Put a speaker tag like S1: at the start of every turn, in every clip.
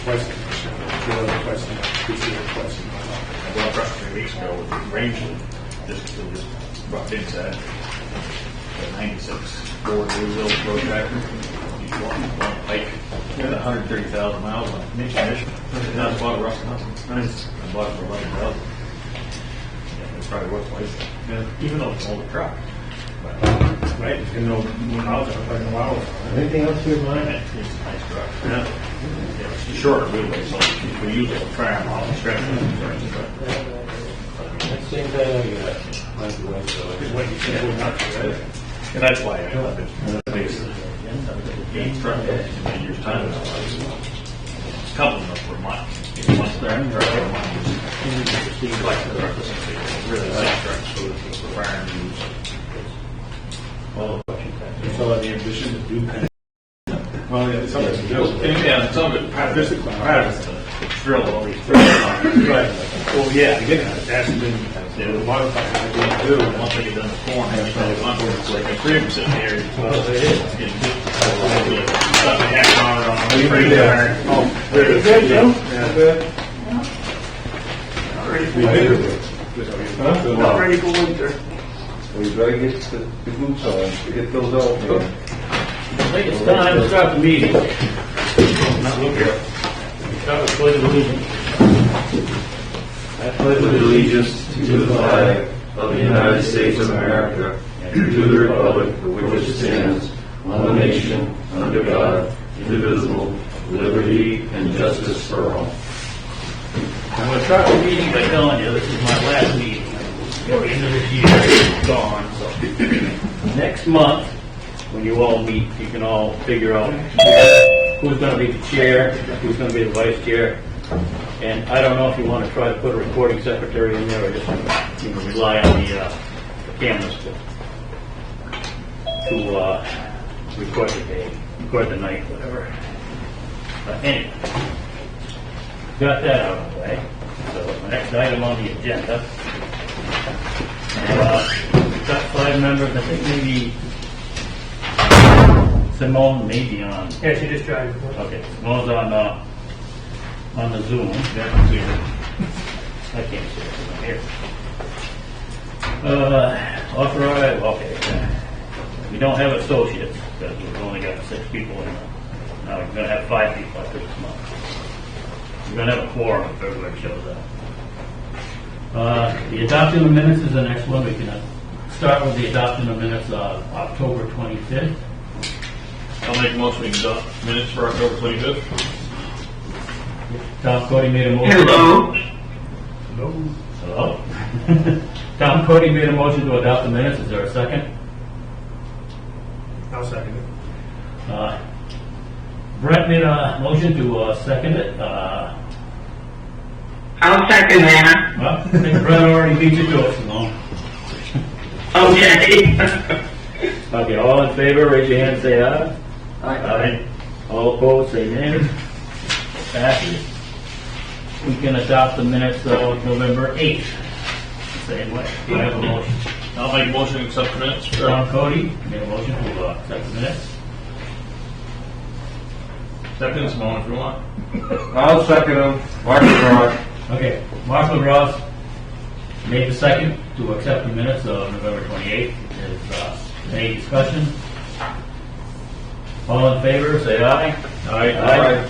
S1: question. The other question, specific question.
S2: I brought up 3 weeks ago with Rangeley, just brought in said, the 96 Ford wheel road tractor. He's one like, got 130,000 miles on it. Mitsubishi. And I bought a Russell Nelson. Nice. I bought it for 11,000. Yeah, it's probably worth twice that. Yeah. Even though it's an older truck.
S1: Right, it's going to know miles on like a while.
S3: Anything else you
S2: But
S3: mind?
S2: it's a nice truck. Yeah. It's a shorter wheelbase, so you can use it for farm all the stretch.
S3: That same thing I got. Might be right, so
S2: Is what you said, well, not right? And that's why I love it. It's a game truck in years' time. It's a couple of them for a month. Once they're in, they're for a month. You collect the truck, it's really nice trucks for farm use.
S1: It's all the ambition to do that. Well, yeah, some of it's
S2: Yeah, some of it,
S1: This is
S2: part of the thrill of all these
S1: right. Well, yeah, again, that's been a lot of times I didn't do.
S2: Once I get done the corn, I just really want to it's like a crib sitting here. It's getting about a half hour on the frame there.
S1: Oh, very good, Joe?
S3: Not
S1: ready for winter.
S3: We better get the boots on, get those out there.
S4: I think it's time to start the meeting.
S1: Not look here.
S4: Start with pledge of allegiance.
S3: I pledge allegiance to the flag of the United States of America and to the republic for which it stands, one nation, under God, indivisible, with liberty and justice for all.
S4: I'm going to start the meeting by telling you this is my last meeting. The end of this year is gone. So next month, when you all meet, you can all figure out who's going to be the chair, who's going to be the vice chair. And I don't know if you want to try to put a recording secretary in there or just rely on the cameras to record the day, record the night, whatever. But anyway, got that out of the way. So the next item on the agenda. We've got 5 members. I think maybe Simone may be on.
S1: Yeah, she just tried.
S4: Okay, Simone's on the Zoom.
S2: Yeah, I see it.
S4: I can't see it from here. Authorize. Okay. We don't have associates because we've only got 6 people in. Now we're going to have 5 people after this month. We're going to have a quorum if everybody shows up. The adoption of minutes is the next one. We can start with the adoption of minutes of October 25th.
S2: I'll make a motion to adopt minutes for October 25th.
S4: Tom Cody made a motion. Hello? Tom Cody made a motion to adopt the minutes. Is there a second?
S1: I'll second it.
S4: Brett made a motion to second it.
S5: I'll second that.
S4: Well, I think Brett already beat you to it, Simone.
S5: Okay.
S4: Okay, all in favor, raise your hand and say aye.
S5: Aye.
S4: All opposed, say nay. Passes. We can adopt the minutes of November 8th. Same way. Do I have a motion?
S2: I'll make a motion to accept the minutes.
S4: Tom Cody made a motion to accept the minutes.
S2: Second, Simone, if you want.
S3: I'll second them. Mark Rock.
S4: Okay, Mark LaGrosse made the second to accept the minutes of November 28th. Is any discussion? All in favor, say aye.
S2: Aye.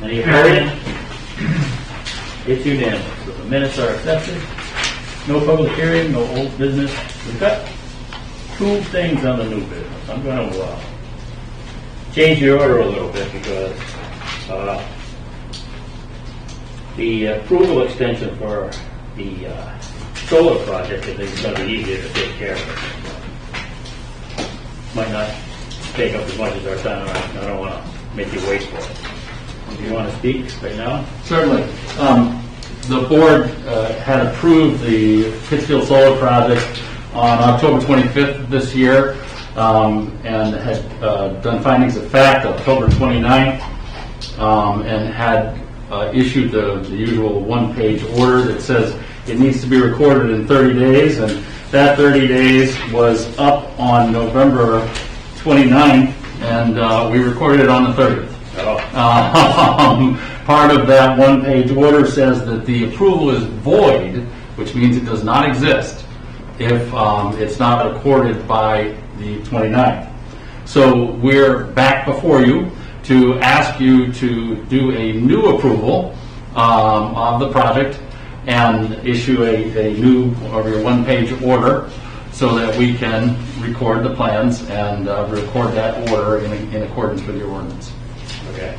S4: Any opposed? It's unanimous. So the minutes are accepted. No public hearing, no old business. We've got 2 things on the new business. I'm going to change the order a little bit because the approval extension for the solar project is going to be easier to take care of. Might not take up as much as our time. I don't want to make you wait for it. Do you want to speak right now?
S6: Certainly. The board had approved the Pittsfield Solar Project on October 25th this year and had done findings of fact October 29th and had issued the usual 1-page order that says it needs to be recorded in 30 days, and that 30 days was up on November 29th, and we recorded it on the 30th. Part of that one-page order says that the approval is void, which means it does not exist if it's not recorded by the 29th. So we're back before you to ask you to do a new approval of the project and issue a new or your one-page order so that we can record the plans and record that order in accordance with your ordinance.
S4: Okay.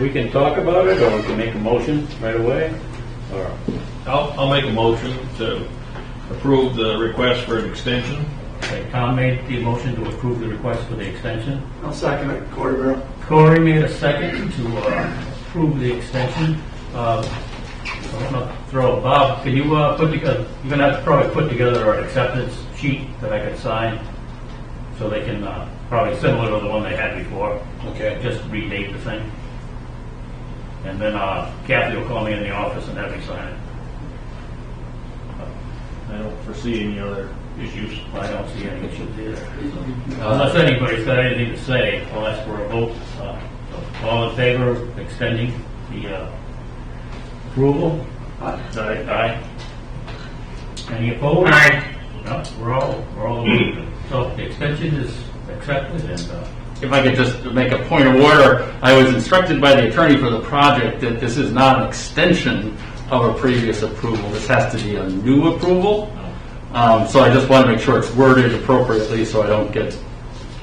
S4: We can talk about it, or we can make a motion right away, or,
S2: I'll make a motion to approve the request for an extension.
S4: okay, Tom made the motion to approve the request for the extension.
S1: I'll second it, Corey Barrel.
S4: Corey made a second to approve the extension. I'm gonna throw, Bob, can you put together, you're gonna have to probably put together an acceptance sheet that I can sign, so they can, probably similar to the one they had before.
S1: Okay.
S4: Just redate the thing. And then Kathy will call me in the office and have me sign it.
S2: I don't foresee any other issues.
S4: I don't see any issues either. Unless anybody's got anything to say, I'll ask for a vote. So all in favor of extending the approval? Aye. Any opposed?
S5: Aye.
S4: No, we're all agreed. So the extension is accepted and,
S6: If I could just make a point of order, I was instructed by the attorney for the project that this is not an extension of a previous approval. This has to be a new approval. So I just want to make sure it's worded appropriately so I don't get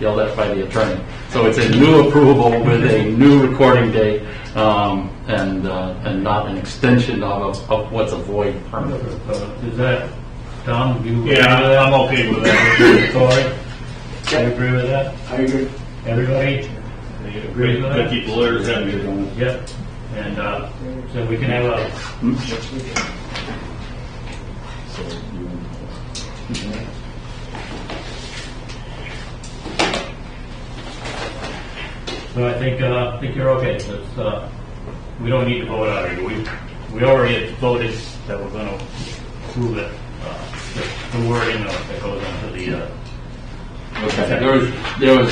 S6: yelled at by the attorney. So it's a new approval with a new recording date and not an extension of what's a void permit.
S4: is that, Tom, you?
S2: Yeah, I'm okay with that.
S4: Corey? You agree with that?
S1: I agree.
S4: Everybody? Agree with
S2: To
S4: that?
S2: keep the lawyers happy.
S4: Yep. And so we can have a, so I think you're okay. We don't need to vote out of it. We already voted that we're going to approve it. The wording that goes into the.
S6: Okay. There was.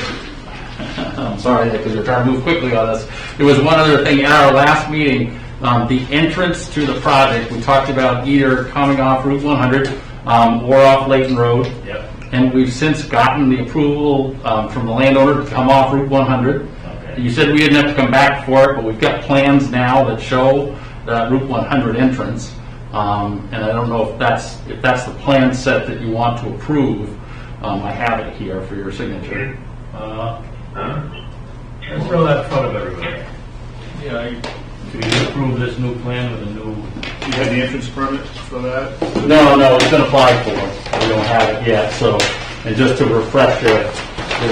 S6: I'm sorry because we're trying to move quickly on this. There was one other thing at our last meeting. The entrance to the project, we talked about either coming off Route 100 or off Layton Road.
S4: Yep.
S6: And we've since gotten the approval from the landowner to come off Route 100.
S4: Okay.
S6: You said we didn't have to come back for it, but we've got plans now that show the Route 100 entrance. And I don't know if that's the plan set that you want to approve. I have it here for your signature.
S4: Let's throw that in front of everybody.
S2: Yeah,
S4: Do you approve this new plan with a new?
S1: You had the entrance permit for that?
S6: No, it's been applied for. We don't have it yet, so, and just to refresh your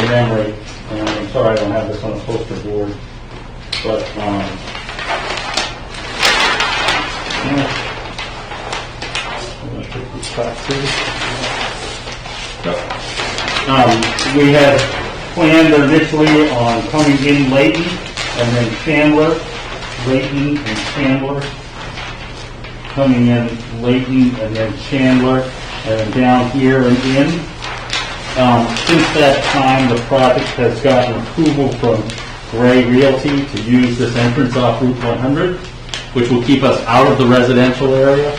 S6: memory, and I'm sorry I don't have this on a poster board, but, I'm gonna take this back too. We had planned initially on coming in Layton and then Chandler, Layton and Chandler, coming in Layton and then Chandler, and then down here and in. Since that time, the project has gotten approval from Gray Realty to use this entrance off Route 100, which will keep us out of the residential area.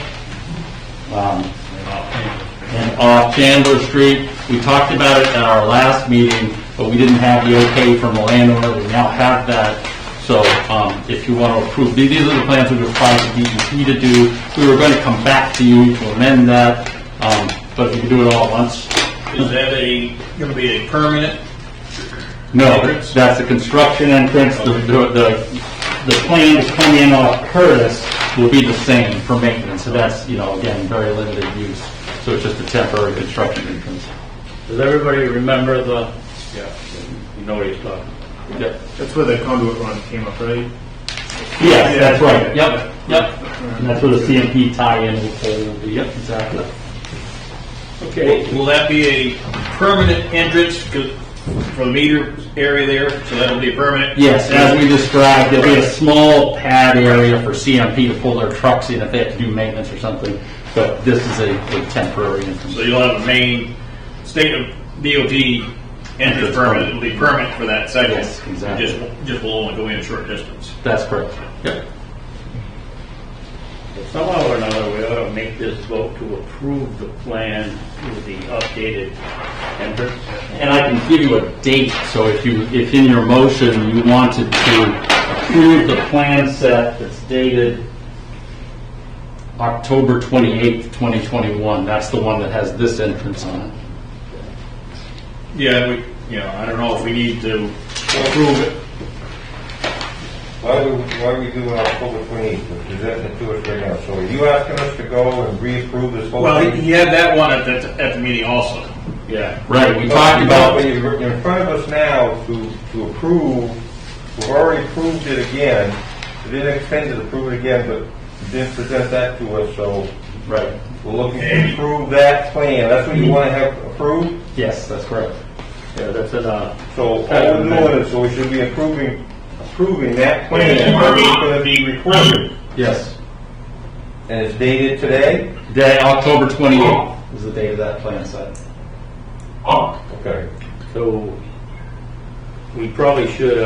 S6: And off Chandler Street. We talked about it at our last meeting, but we didn't have the okay from the landowner. We now have that. So if you want to approve, these are the plans we required the DEP to do. We were going to come back to you to amend that, but if you could do it all at once.
S2: is that going to be a permanent?
S6: No, that's the construction entrance. The plan to come in off Curtis will be the same for maintenance. So that's, again, very limited use. So it's just a temporary construction entrance.
S4: Does everybody remember the? Yeah. You know what he's talking about.
S6: Yep.
S1: That's where the conduit run came up, right?
S6: Yes, that's right. Yep. And that's where the CMP tie-in will be. Yep, exactly.
S2: Okay. Will that be a permanent entrance for the meter area there? So that'll be a permanent?
S6: Yes, as we described, there'll be a small pad area for CMP to pull their trucks in if they have to do maintenance or something. But this is a temporary entrance.
S2: So you'll have a main state of DOT entrance permit, it'll be permit for that section.
S6: Yes, exactly.
S2: It just will only go in a short distance.
S6: That's correct. Yep.
S4: Somehow or another, we ought to make this vote to approve the plan with the updated entrance.
S6: And I can give you a date, so if in your motion you wanted to approve the plan set that's dated October 28th, 2021, that's the one that has this entrance on it.
S2: Yeah, I don't know if we need to approve it.
S3: Why we do it October 28th, presenting it to us right now? So are you asking us to go and reapprove this whole
S2: Well,
S3: thing?
S2: he had that one at the meeting also.
S4: Yeah.
S6: Right, we talked about,
S3: But you're in front of us now to approve, we've already approved it again, we didn't extend it, approve it again, but you didn't present that to us, so
S6: right,
S3: we're looking to approve that plan, that's what you want to have approved?
S6: yes, that's correct.
S4: Yeah, that's it,
S3: So all we're doing is, so we should be approving that plan, and it's going to be recorded,
S6: Yes.
S3: and it's dated today?
S6: Day, October 28th is the date of that plan set.
S3: Okay.
S4: so we probably should,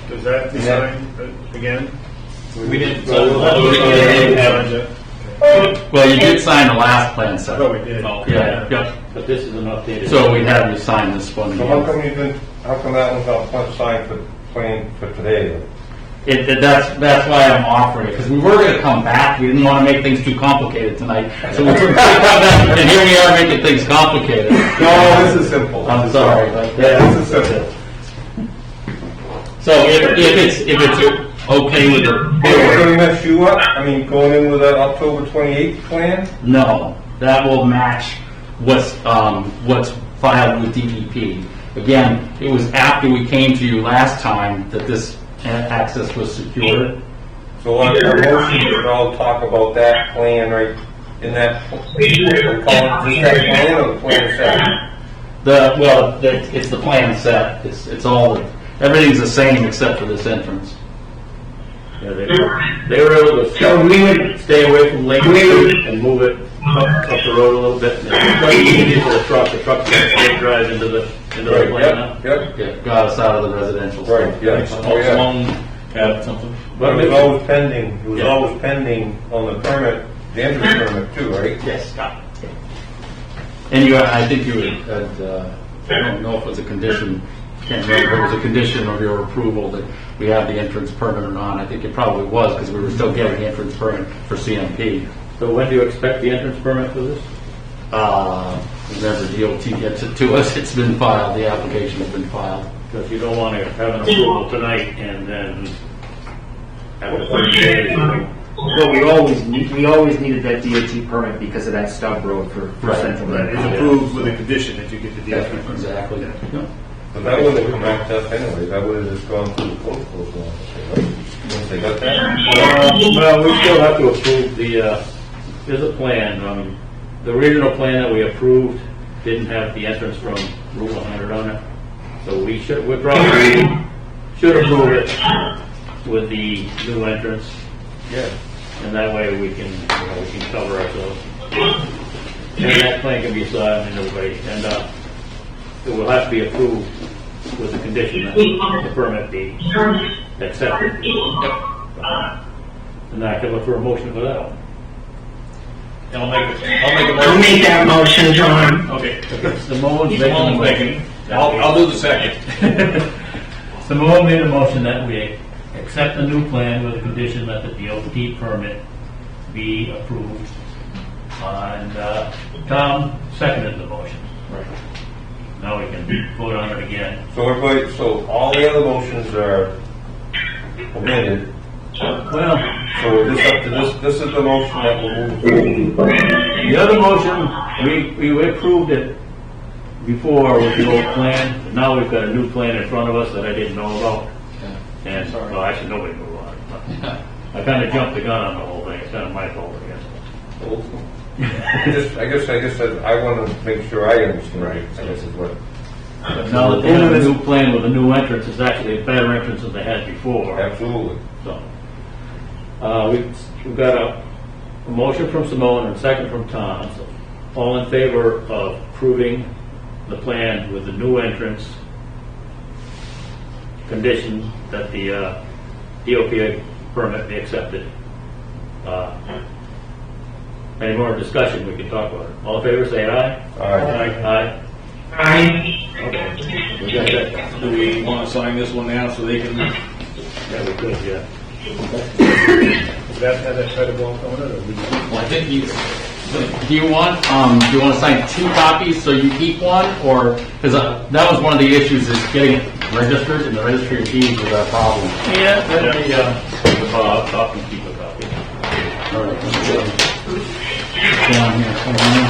S1: Does that be signed again?
S2: We didn't.
S6: Well, you did sign the last plan set.
S1: Oh, we did.
S2: Okay.
S6: Yeah, yep.
S4: but this is an updated.
S6: So we'd have you sign this one
S3: So how
S6: again.
S3: come that one's not signed for plan for today?
S6: That's why I'm offering it, because we were gonna come back, we didn't wanna make things too complicated tonight. So we were gonna come back, and here we are making things complicated.
S3: No, this is simple.
S6: I'm sorry, but
S3: Yeah, this is simple.
S6: So if it's okay with the
S3: Hey, we're
S6: board,
S3: gonna mess you up? I mean, going in with that October 28th plan?
S6: no, that will match what's filed with DEP. Again, it was after we came to you last time that this access was secured.
S3: So on our motion, we should all talk about that plan right in that, we'll call it just that plan or the plan set?
S6: It's the plan set, it's all, everything's the same except for this entrance.
S4: Yeah, they were able to
S5: So we would,
S4: stay away from Lake Street and move it up the road a little bit. And it's quite easy for the truck's going to straight drive into the
S3: Right,
S4: plan now.
S3: yep,
S6: Yeah, got us out of the residential.
S3: right,
S6: stuff.
S3: yes. Oh, yeah.
S2: Have something.
S3: But it was always pending, on the permit, the entrance permit too, right?
S6: Yes. And I think you had, I don't know if it was a condition, can't remember if it was a condition of your approval that we have the entrance permit or not. I think it probably was, because we were still getting the entrance permit for CMP.
S4: So when do you expect the entrance permit for this?
S6: Whenever DOT gets it to us, it's been filed, the application has been filed.
S4: Because you don't want to have an approval tonight and then after 30 days.
S7: Well, we always needed that DOT permit because of that stub road for
S6: Right.
S7: Central.
S1: That is approved with the condition that you get the DOT permit.
S6: Exactly. Yeah.
S3: But that wouldn't have come back to us anyway, that would have just gone through the code enforcement officer, right? Once they got that?
S4: Well, we still have to approve there's a plan. The original plan that we approved didn't have the entrance from Route 100 on it. So we probably should approve it with the new entrance.
S3: Yeah.
S4: And that way we can cover ourselves. And that plan can be signed and everybody, and it will have to be approved with the condition that the permit be accepted. And I can look for a motion for that.
S2: I'll make a
S5: I'll
S2: motion.
S5: make that motion, John.
S2: Okay.
S4: Simone's
S2: Simone's making. I'll do the second.
S4: Simone made a motion that we accept the new plan with the condition that the DOT permit be approved. And Tom seconded the motion. Now we can vote on it again.
S3: So all the other motions are omitted,
S4: Well,
S3: so we're just up to this is the motion that we'll move forward.
S4: the other motion, we approved it before with the old plan, but now we've got a new plan in front of us that I didn't know about. And, well, actually, nobody knew about it. But I kind of jumped the gun on the whole thing. It's kind of my fault, I guess.
S3: I guess I want to make sure I understand it, I guess is what.
S4: But now that they have a new plan with a new entrance, it's actually a better entrance than they had before.
S3: Absolutely.
S4: So, we've got a motion from Simone and a second from Tom. So, all in favor of approving the plan with the new entrance, condition that the DOP permit be accepted. Any more discussion, we can talk about it. All in favor, say aye. Aye.
S5: Aye.
S4: Okay. We got that.
S2: Do we want to sign this one now so they can?
S4: Yeah, we could, yeah.
S1: Does that have that title block on it, or we?
S6: Well, I think do you want to sign 2 copies so you keep one, or, because that was one of the issues is getting it registered, and the registry of deeds was our problem.
S4: Yeah, let me, Bob can keep a copy.
S6: All right, let's go. Down here somewhere.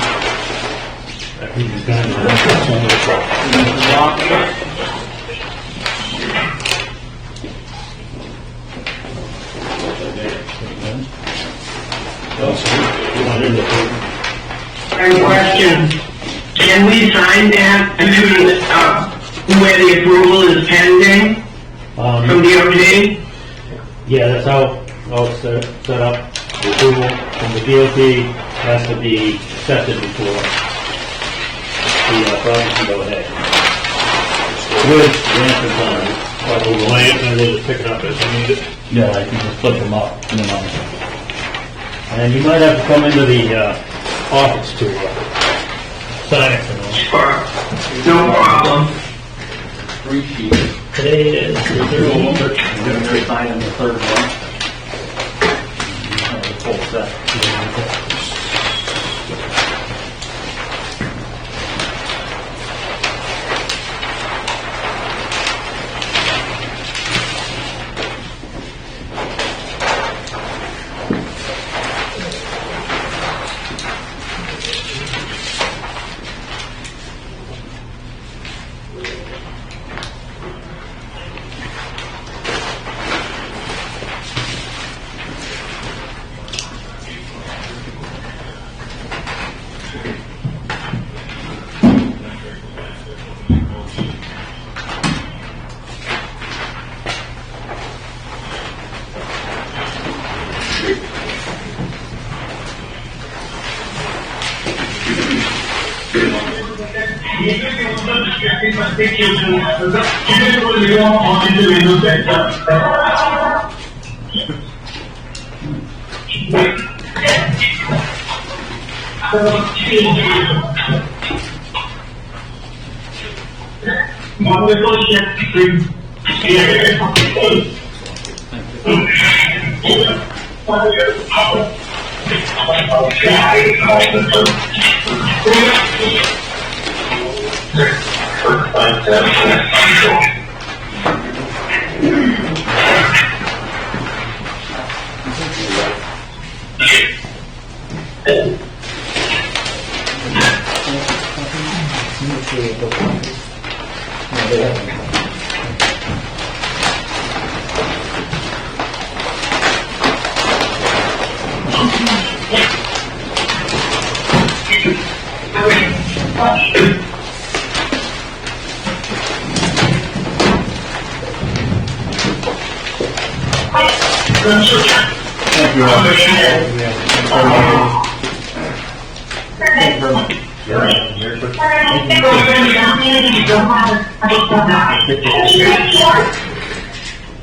S5: Question, can we sign that, where the approval is pending from DOT?
S4: Yeah, that's how it's set up. The approval from the DOT has to be accepted before the project can go ahead. With the entrance on it.
S1: Like a lamp, and they just pick it up as they need it.
S6: Yeah, I can just flip them up. And then
S4: And you might have to come into the office to sign it.
S5: No problem.
S6: 3 sheets.
S4: Today is the
S6: You're going to sign in the 3rd one.
S4: full set.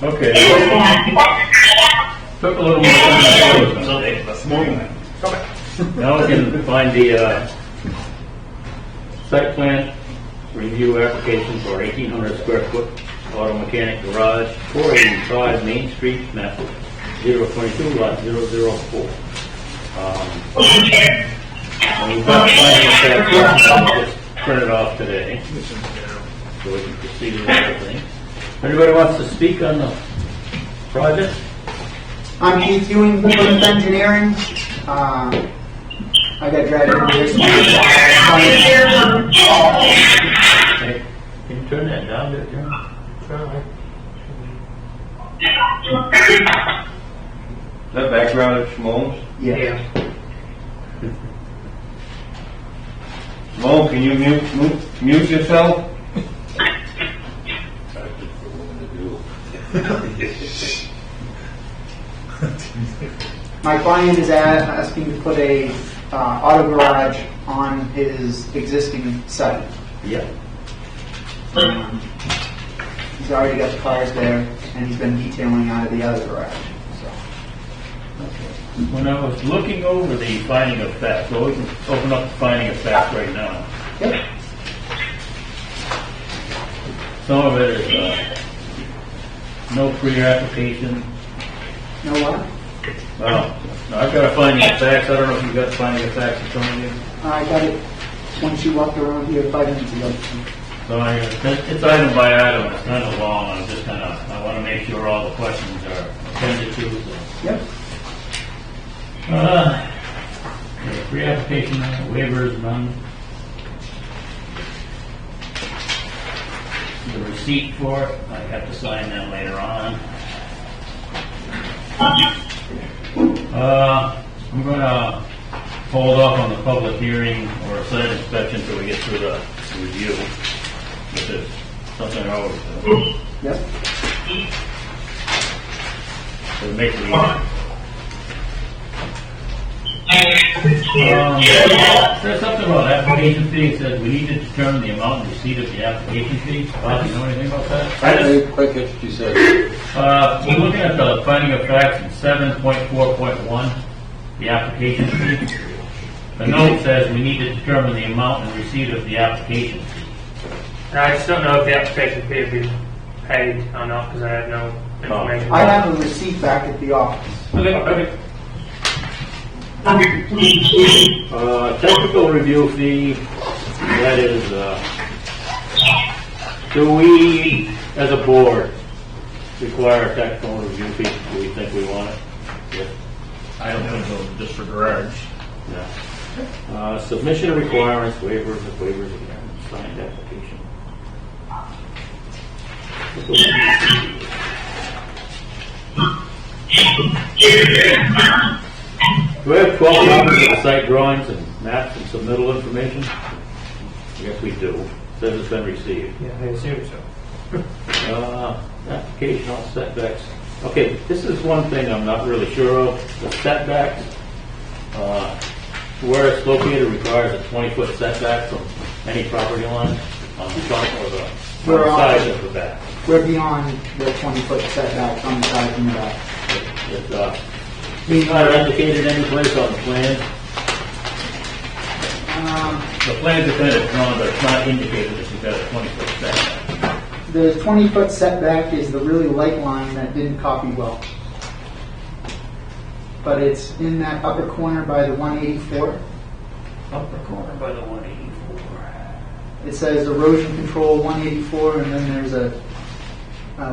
S4: Okay. Took a little more time than I thought. Now we can find the site plan review application for 1,800 square foot auto mechanic garage, 485 Main Street, map 022, lot 004. And we've got plans just printed off today, so we can proceed with everything. Anybody wants to speak on the project?
S8: I'm Keith Ewing, Plymouth Engineering. I got dragged into this one.
S4: Hey, can you turn that down a bit, John?
S3: That background of Shimon?
S8: Yeah.
S3: Shimon, can you mute yourself?
S8: My client is asking to put a auto garage on his existing site.
S4: Yep.
S8: He's already got the cars there, and he's been detailing out of the other garage, so.
S4: When I was looking over the finding of facts, so we can open up the finding of facts right now.
S8: Yep.
S4: Some of it is, no pre-application.
S8: Know what?
S4: I've got a finding of facts, I don't know if you've got the finding of facts in front of you.
S8: I got it once you walked around here 5 minutes ago.
S4: So it's item by item, it's kind of long, I'm just kind of, I want to make sure all the questions are attended to. So.
S8: Yep.
S4: Pre-application, waivers, none. The receipt for it, I have to sign that later on. I'm gonna hold off on the public hearing or site inspection until we get through the review, which is something I always do.
S8: Yep.
S4: To make it easy. There's something about application fee, it says we need to determine the amount and receipt of the application fee. Bob, you know anything about that?
S3: Quick, what you said.
S4: We're looking at the finding of facts in 7.4.1, the application fee. The note says we need to determine the amount and receipt of the application fee.
S9: I just don't know if the application fee would be paid or not because I have no information.
S8: I have a receipt back at the office.
S4: Okay. Technical review fee, that is, do we, as a board, require a technical review fee? Do we think we want it? Yes.
S2: I don't think so, just for garage.
S4: Yeah. Submission of requirements, waivers again, signed application. Do we have 12 copies of the site drawings and maps and submittal information? Yes, we do. Says it's been received.
S9: Yeah, I assume so.
S4: Application on setbacks. Okay, this is one thing I'm not really sure of. The setbacks, where it's located requires a 20-foot setback from any property line on the front or the side of the back.
S8: We're beyond the 20-foot setback on the side and the back.
S4: It's not indicated any place on the plan. The plans are kind of drawn, but it's not indicated that you've got a 20-foot setback.
S8: The 20-foot setback is the really light line that didn't copy well. But it's in that upper corner by the 184.
S4: Upper corner by the 184.
S8: It says erosion control 184, and then there's a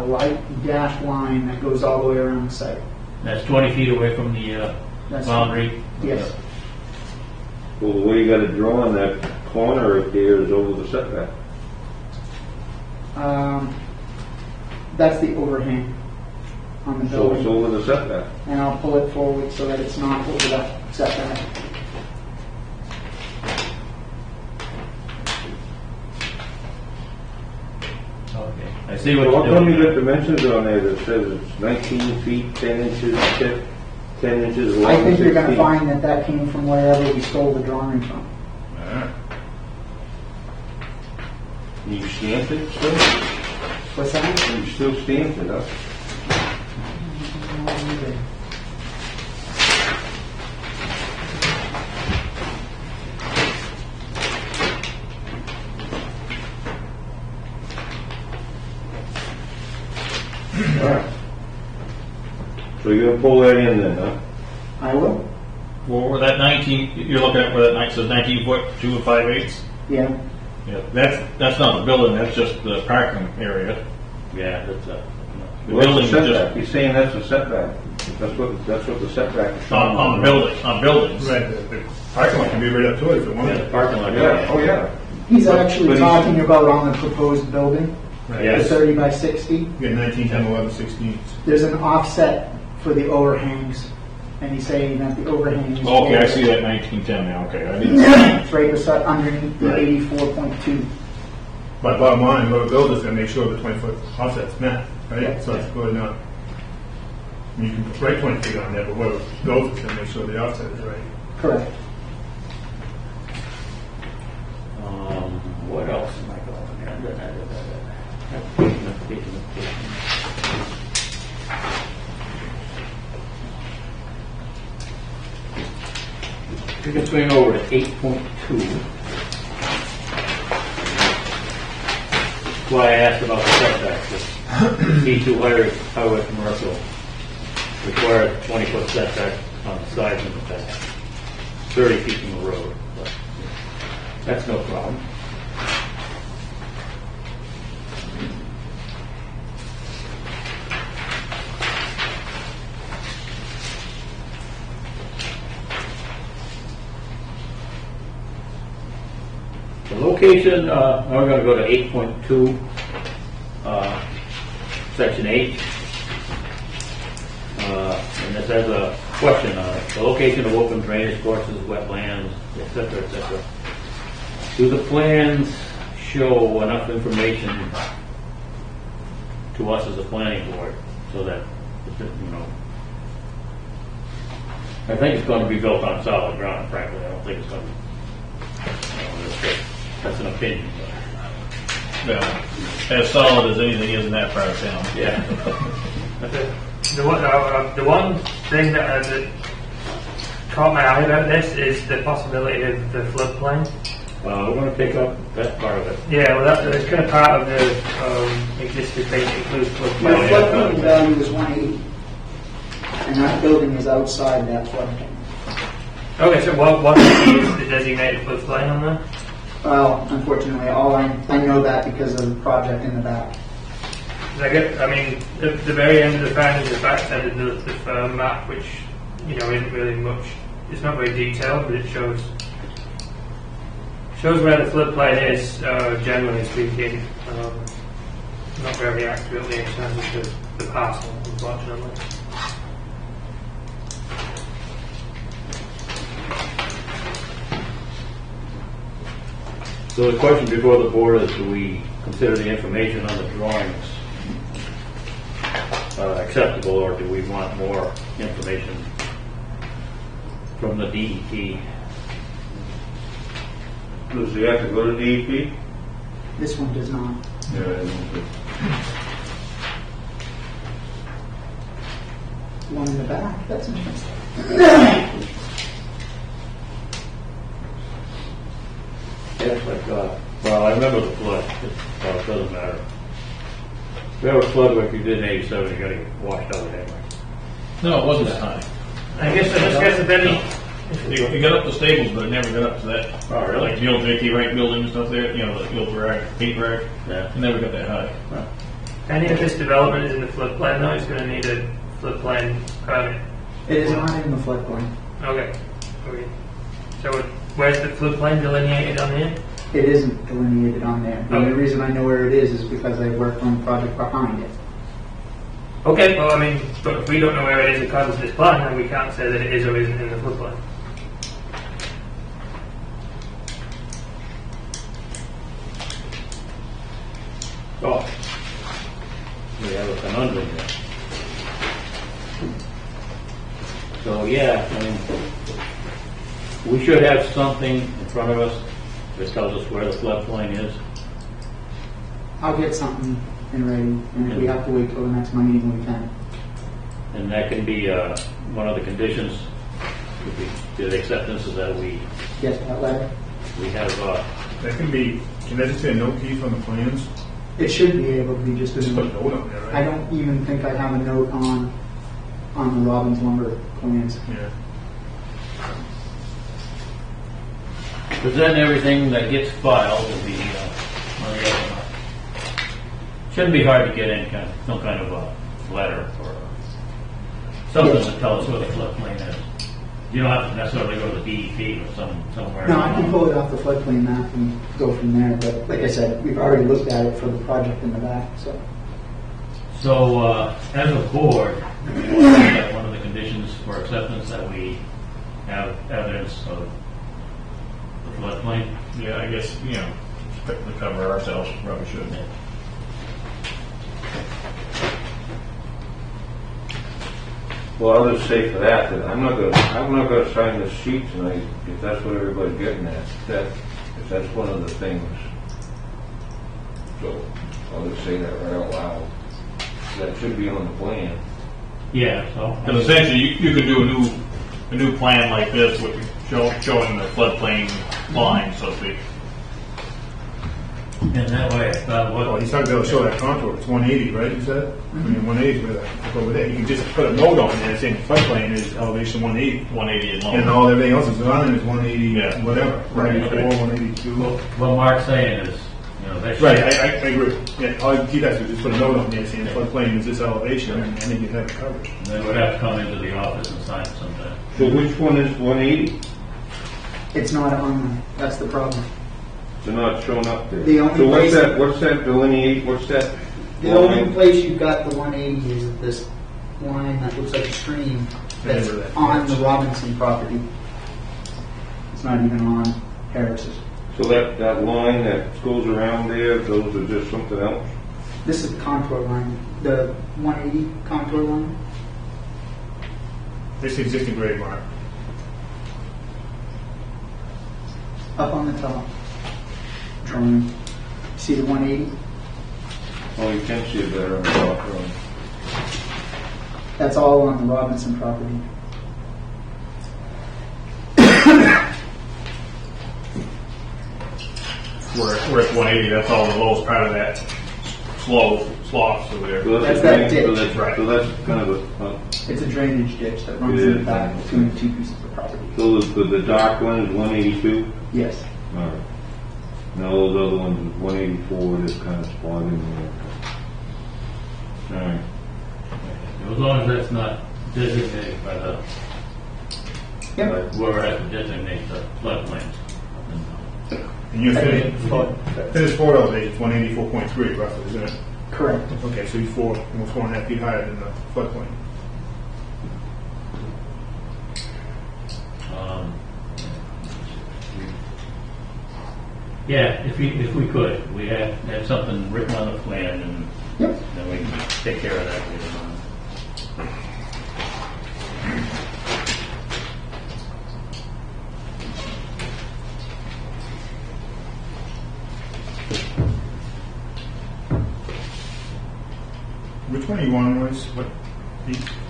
S8: light dashed line that goes all the way around the site.
S4: That's 20 feet away from the
S8: That's-
S4: boundary?
S8: Yes.
S3: Well, the way you got it drawn, that corner right there is over the setback.
S8: That's the overhang on the
S3: So it's
S8: building.
S3: over the setback.
S8: And I'll pull it forward so that it's not over that setback.
S4: Okay. I see what
S3: How
S4: you're
S3: come you got
S4: doing.
S3: dimensions on there that says it's 19 feet, 10 inches thick, 10 inches long?
S8: I think you're
S3: 6
S8: gonna
S3: feet?
S8: find that that came from wherever we stole the drawing from.
S3: You stamped it still?
S8: What's that?
S3: You still stamped it, huh? Alright. So you're gonna pull that in then, huh?
S8: I will?
S2: Well, where that 19, you're looking at where that says 19 foot, 2 5/8?
S8: Yeah.
S2: Yeah, that's not the building, that's just the parking area.
S4: Yeah, that's
S2: The
S3: Well, that's
S2: building
S3: a
S2: is
S3: setback.
S2: just
S3: He's saying that's a setback. That's what the setback is showing.
S2: on buildings.
S1: Right, the parking lot can be right up to it if it
S4: Yeah,
S1: wanted.
S4: the parking lot.
S3: Yeah, oh yeah.
S8: He's
S3: But
S8: actually
S3: he's-
S8: talking about on the proposed building, the
S4: Yes.
S8: 30 by 60.
S1: You get 19, 10, 11, 16.
S8: There's an offset for the overhangs, and he's saying that the overhang is.
S2: Okay, I see that 1910 now, okay. I didn't
S8: It's right beside, underneath the
S1: Right.
S8: 84.2.
S1: But bottom line, whoever builds it's gonna make sure the 20-foot offset's met,
S8: Yeah.
S1: right? So it's really not, you can write 20 feet on there, but whoever builds it's gonna make sure the offset is right.
S8: Correct.
S4: What else am We can swing over to 8.2. That's why I asked about the setbacks. C2 highway commercial requires 20-foot setback on the sides and the back, 30 feet from the road. But that's no problem. The location, we're going to go to 8.2, section 8. And this has a question on it. The location of open drainage courses, wetlands, et cetera, et cetera. Do the plans show enough information to us as a planning board so that, you know, I think it's going to be built on solid ground, frankly. I don't think it's going to be, that's an opinion.
S2: Well, as solid as anything is in that part of town.
S4: Yeah.
S9: The one thing that caught my eye about this is the possibility of the floodplain.
S4: We're going to pick up that part of it.
S9: Yeah, well, that's kind of part of the existing thing that includes
S8: The
S9: floodplain.
S8: floodplain value is 180, and that building is outside that floodplain.
S9: Okay, so what is the designated floodplain on there?
S8: Well, unfortunately, I know that because of the project in the back.
S9: I mean, the very end of the findings of fact ended the firm map, which, you know, isn't really much. It's not very detailed, but it shows where the floodplain is, generally speaking. Not very accurately in terms of the parcel, unfortunately.
S4: So the question before the board is, do we consider the information on the drawings acceptable, or do we want more information from the DEP?
S3: Does he have to go to DEP?
S8: This one does not.
S3: Yeah.
S8: One in the back, that's interesting.
S4: Yes, like, well, I remember the flood. It doesn't matter. If you have a flood like you did in 87, you gotta get washed out anyway.
S2: No, it wasn't that high.
S9: I guess if any.
S2: It got up to Staples, but it never got up to that.
S4: Oh, really?
S2: Like the old J.T. Wright building and stuff there, you know, the old rack, paint rack.
S4: Yeah.
S2: It never got that high.
S9: Any of this development is in the floodplain, though. It's going to need a floodplain permit.
S8: It is not in the floodplain.
S9: Okay. So where's the floodplain delineated on here?
S8: It isn't delineated on there. The only reason I know where it is because I worked on the project behind it.
S9: Okay. Well, I mean, but if we don't know where it is according to this plan, then we can't say that it is or isn't in the floodplain.
S4: Oh. We have a conundrum here. So, yeah, I mean, we should have something in front of us that tells us where the floodplain is.
S8: I'll get something in writing, and if we have to wait till the next meeting, we can.
S4: And that can be one of the conditions to the acceptance is that we
S8: Get that letter.
S4: have,
S1: That can that just be a note key from the plans?
S8: It should be able to be just
S1: Just
S8: a
S1: put a note on there, right?
S8: I don't even think I have a note on the Robbins lumber plans.
S1: Yeah.
S4: because then everything that gets filed will be on the other. Shouldn't be hard to get some kind of a letter or something to tell us where the floodplain is. You don't have to necessarily go to the DEP or somewhere.
S8: No, I can pull it off the floodplain map and go from there, but like I said, we've already looked at it for the project in the back, so.
S4: So, as a board, one of the conditions for acceptance that we have evidence of the floodplain.
S2: Yeah, I guess, you know, to cover ourselves, probably should.
S3: Well, I'll just say for that I'm not gonna sign this sheet tonight if that's what everybody's getting at. If that's one of the things. So I'll just say that right out loud. That should be on the plan.
S4: Yeah, so.
S2: Because essentially, you could do a new a new plan like this with showing the floodplain line, so to speak.
S4: And that way, it's not
S1: Well,
S4: what,
S1: he's talking about show that contour, it's 180, right, you said? I mean, 180 is where that, over there, you can just put a note on there saying floodplain is elevation 180.
S2: 180 and
S1: And
S2: lower.
S1: all, everything else is on it is 180,
S2: Yeah.
S1: whatever,
S2: Right.
S1: 184, 182.
S4: what Mark's saying is, you know, they should.
S1: Right, I agree. Yeah, all you guys do is just put a note on there saying floodplain is this elevation, and then you have it covered.
S4: They would have to come into the office and sign it sometime.
S3: So which one is 180?
S8: It's not on, that's the problem.
S3: They're not showing up there.
S8: The only
S3: So
S8: place-
S3: what's that delineate, what's that?
S8: The only place you've got the 180 is this line that looks like a stream that's
S1: Remember that.
S8: on the Robinson property. It's not even on Harris's.
S3: So that line that goes around there, those are just something else?
S8: This is the contour line, the 180 contour line.
S1: This is existing grade mark.
S8: Up on the top. Drawing. See the 180?
S3: Oh, you can see it better on the top row.
S8: That's all on the Robinson property.
S2: Where it's 180, that's all the lowest part of that slough over there.
S3: So
S8: That's
S3: a
S8: that
S3: drain- so
S8: ditch.
S3: that's-
S2: Right.
S3: So that's kind of a,
S8: It's a drainage ditch that runs
S3: It
S8: in the
S3: is.
S8: back between the two pieces of property.
S3: so the dark one is 182?
S8: Yes.
S3: All right. Now those other ones is 184, just kind of spawned in there. All right.
S4: As long as that's not designated by the,
S8: Yep.
S4: whoever has to designate the floodplains.
S1: And your finished floor elevation is 184.3 roughly, isn't it?
S8: Correct.
S1: Okay, so you're almost 4.5 feet higher than the floodplain.
S4: Yeah, if we could, we have something written on the plan and
S8: Yep.
S4: then we can take care of that later on.
S1: Which one are you on, Royce? What?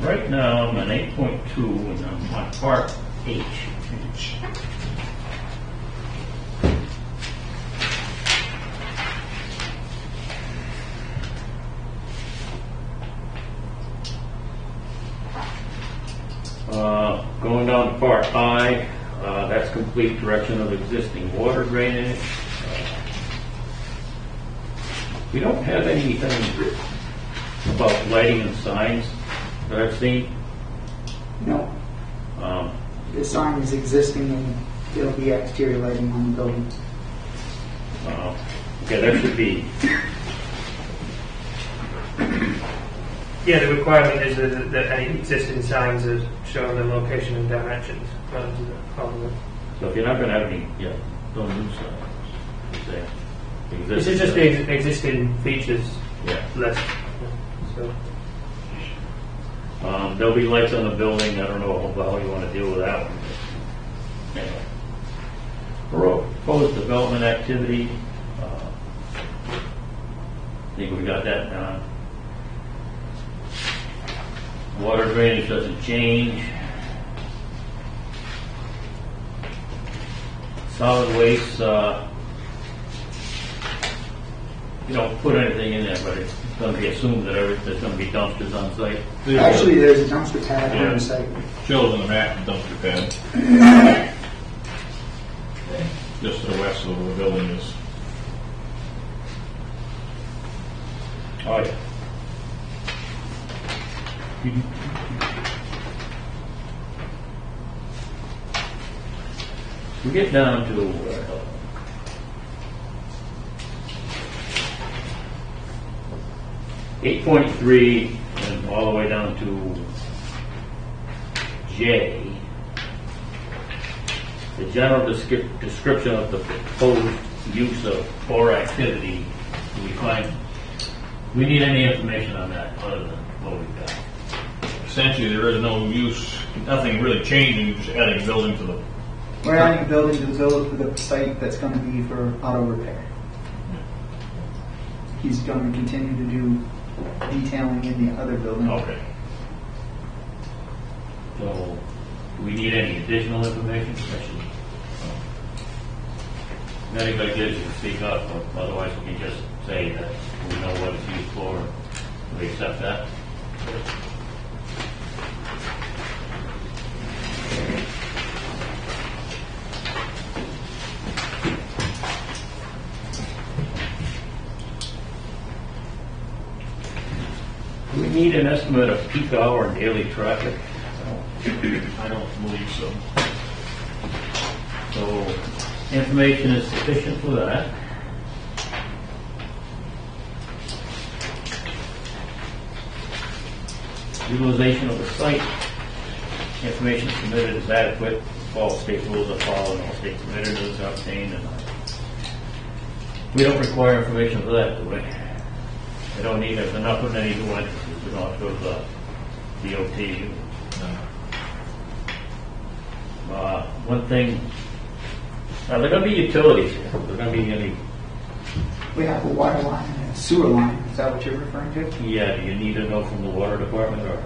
S4: Right now, I'm on 8.2 and I'm on part H. Going down to part I, that's complete direction of existing water drainage. We don't have anything about lighting and signs that I've seen.
S8: No. The sign is existing and it'll be exterior lighting on the building.
S4: Okay, there should be,
S9: Yeah, the requirement is that any existing signs are showing the location and dimensions rather than probably.
S4: so if you're not gonna have any, yeah, don't use signs. Say,
S9: This is just
S4: existing
S9: the existing features
S4: signs. Yeah.
S9: list. So,
S4: There'll be lights on the building, I don't know how you wanna deal with that one. Anyway. Proposed development activity, I think we got that down. Water drainage doesn't change. Solid waste, you don't put anything in there, but it's gonna be assumed that there's gonna be dumpsters on site.
S8: Actually, there's a dumpster pad on the site.
S2: Shows on the map, dumpster pad. Just to the west of where the building is.
S4: Oh, yeah. We get down to 8.3 and all the way down to J. The general description of the proposed use of or activity. Do we find, we need any information on that other than what we've got?
S2: Essentially, there is no use, nothing really changing, you're just adding a building to the,
S8: We're adding a building to the site that's going to be for auto repair. He's going to continue to do detailing in the other building.
S2: okay.
S4: So Do we need any additional information? Especially, if anybody gives you, speak up, or otherwise we can just say that we know what it's used for. Do we accept that? Do we need an estimate of peak hour and daily traffic?
S2: I don't believe so.
S4: So, information is sufficient for that. Utilization of the site, information submitted is adequate, all state rules are followed, all state permitters are obtained, and we don't require information for that, do we? We don't need, if they're not putting any new entrances, we don't have to go to the DOT. One thing, are there gonna be utilities here? Are there gonna be any,
S8: We have a water line and a sewer line. Is that what you're referring to?
S4: yeah, do you need to know from the water department, or?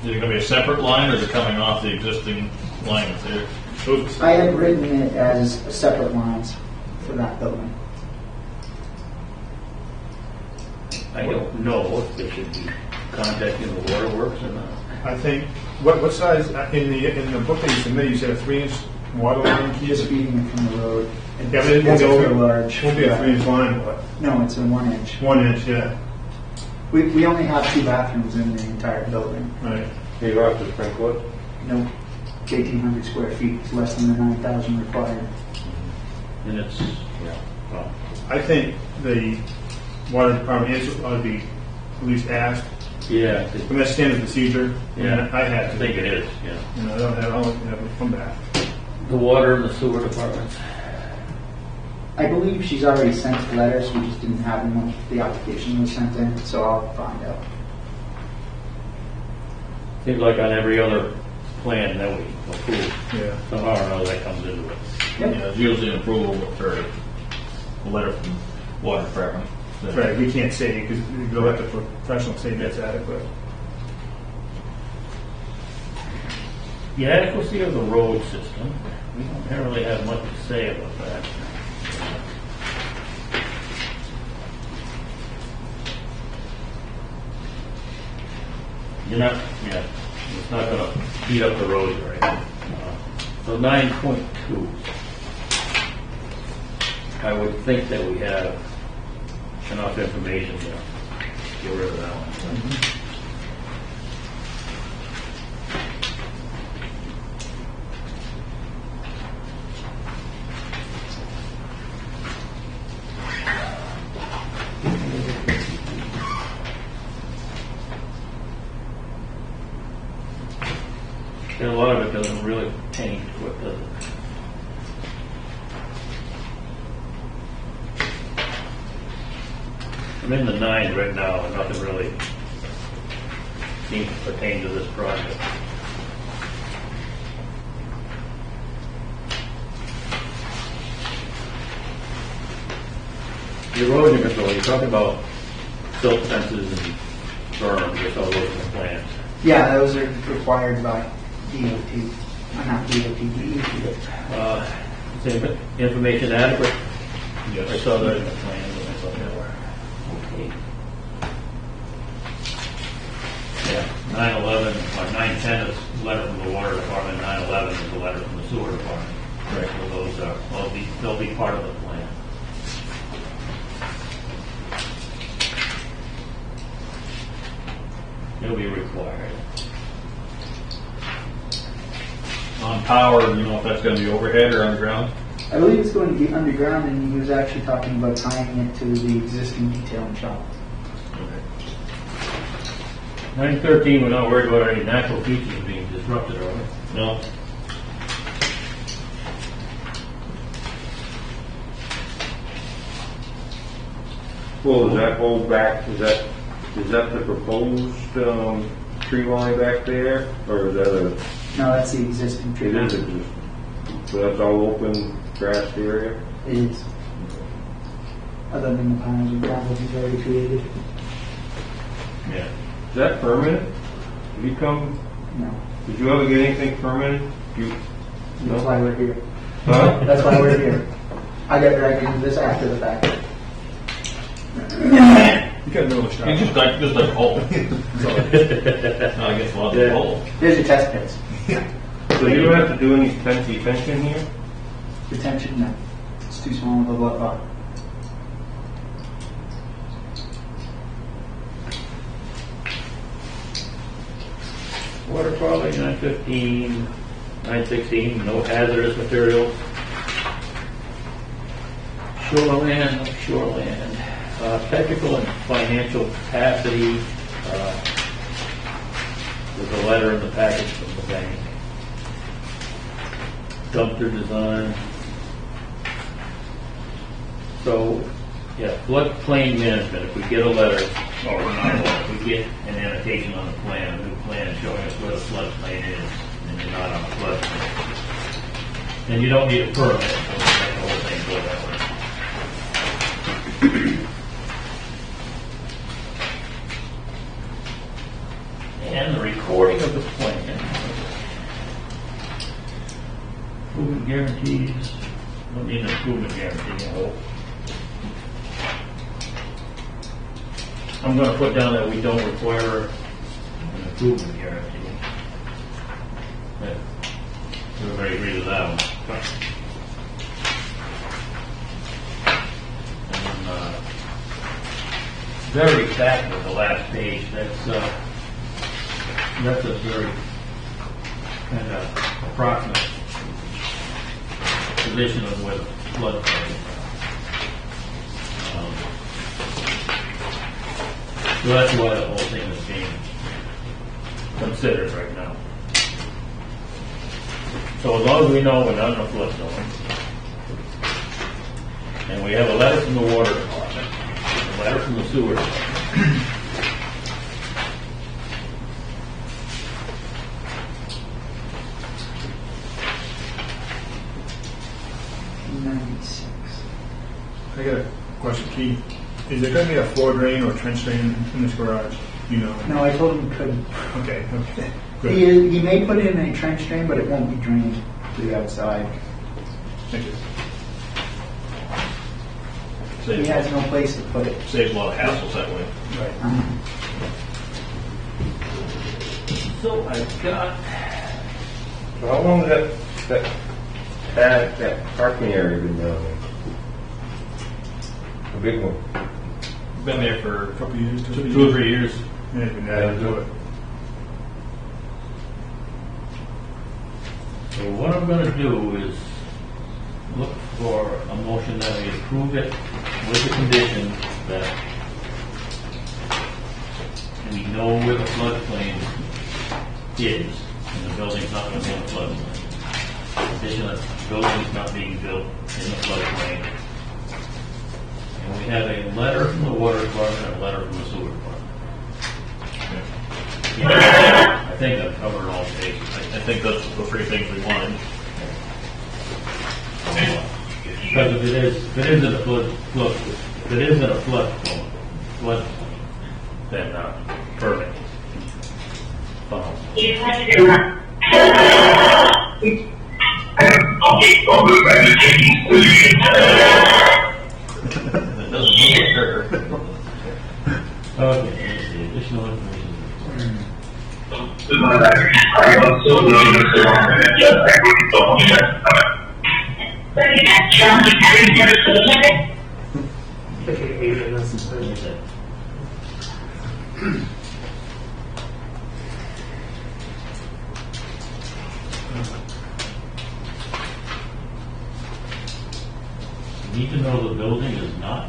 S2: Is it gonna be a separate line, or is it coming off the existing line that's there?
S8: I have written it as separate lines for that building.
S4: I don't know if they should be contacting the waterworks or not.
S1: I think, what size, in the book that you submitted, you said a 3-inch water line?
S8: Just feeding it from the road.
S1: Yeah, but it
S8: It's
S1: won't be
S8: over large.
S1: It won't be a 3-inch line, but
S8: No, it's a 1 inch.
S1: 1 inch, yeah,
S8: We only have 2 bathrooms in the entire building.
S1: right.
S3: You go after Springwood?
S8: No, 1,800 square feet. It's less than the 9,000 required.
S4: And it's, yeah, well,
S1: I think the water department ought to be at least asked.
S4: yeah,
S1: I mean, that's standard procedure.
S4: Yeah.
S1: I had
S4: I
S1: to.
S4: think it is, yeah.
S1: You know, I don't have them come back.
S4: The water and the sewer departments.
S8: I believe she's already sent letters. We just didn't have them when the application was sent in, so I'll find out.
S4: Seems like on every other plan that we approve,
S1: Yeah.
S4: somehow or another that comes into it.
S2: Yeah, it's usually an approval or a letter from water department.
S1: Right, we can't say, because we'll let the professional say that's adequate.
S4: The adequacy of the road system, we don't really have much to say about that. You're not, yeah, it's not gonna heat up the roads right. So 9.2. I would think that we have enough information to get rid of that one. And a lot of it doesn't really pertain to it, does it? I'm in the 9 right now, and nothing really seems to pertain to this project. The erosion control, you're talking about silt fences and berms, that's all those in the plans.
S8: Yeah, those are required by DOT. Not DOT, DEP.
S4: Is the information adequate?
S2: Yes.
S4: I saw that in the plans, and I thought they were. Okay. Yeah, 9/11, or 9/10 is a letter from the water department, 9/11 is a letter from the sewer department. Right. So those are, they'll be part of the plan. They'll be required.
S2: On power, you know if that's gonna be overhead or underground?
S8: I believe it's going to be underground, and he was actually talking about tying it to the existing detailing shop.
S4: 9/13, we're not worried about any natural features being disrupted, are we?
S2: No.
S3: Well, does that hold back, is that the proposed tree line back there? Or is that
S8: No, that's the existing tree.
S3: it is existing? So that's all open grass area?
S8: It is. Other than the piles of gravel he's already created.
S4: Yeah.
S3: Is that permanent? Have you come
S8: No,
S3: Did you ever get anything permitted? You,
S8: that's why we're here.
S3: huh?
S8: That's why we're here. I got dragged into this after the fact.
S1: You gotta know the shot.
S2: It's just like a hole. No, I guess well, it's a hole.
S8: There's your test pits.
S3: So you don't have to do any detention here?
S8: Retention, no. It's too small of a block.
S4: Water quality, 915, 916, no hazardous materials. Shoreland, shoreland. Technical and financial capacity. There's a letter in the package from the bank. Dumpster design. So, yeah, floodplain management, if we get a letter, or not a letter, if we get an annotation on the plan, a new plan showing us where the floodplain is, and you're not on the floodplain, then you don't need a permit, so we make the whole thing go that way. And the recording of the plan. Improvement guarantees, don't need an improvement guarantee, I hope. I'm gonna put down that we don't require an improvement guarantee. Yeah. Everybody agree with that one? And very back with the last page, that's a very kind of approximate position of where the floodplain. So that's why the whole thing is being considered right now. So as long as we know we're not in a flood zone, and we have a letter from the water department, a letter from the sewer department,
S8: 96.
S1: I got a question, Keith. Is there gonna be a floor drain or trench drain in this garage? You know?
S8: No, I told him he couldn't.
S1: Okay, good.
S8: He may put in a trench drain, but it won't be drained to the outside.
S1: Thank you.
S8: He has no place to put it.
S2: Saves a lot of hassles that way.
S4: so I've got,
S3: So how long has that parking area been down there? A big one.
S2: Been there for
S1: A couple of years,
S2: 2 or 3 years.
S1: Yeah, you've been adding to it.
S4: so what I'm gonna do is look for a motion that we approve it with the condition that we know where the floodplain is, and the building's not gonna be in the floodplain. Condition that the building's not being built in the floodplain. And we have a letter from the water department and a letter from the sewer department. Yeah, I think I've covered all bases.
S2: I think that's the 3 things we wanted.
S4: Because if it is in a flood, then perfect. Funnel.
S2: That doesn't mean it's her.
S4: Okay, let's see, additional information. You need to know the building is not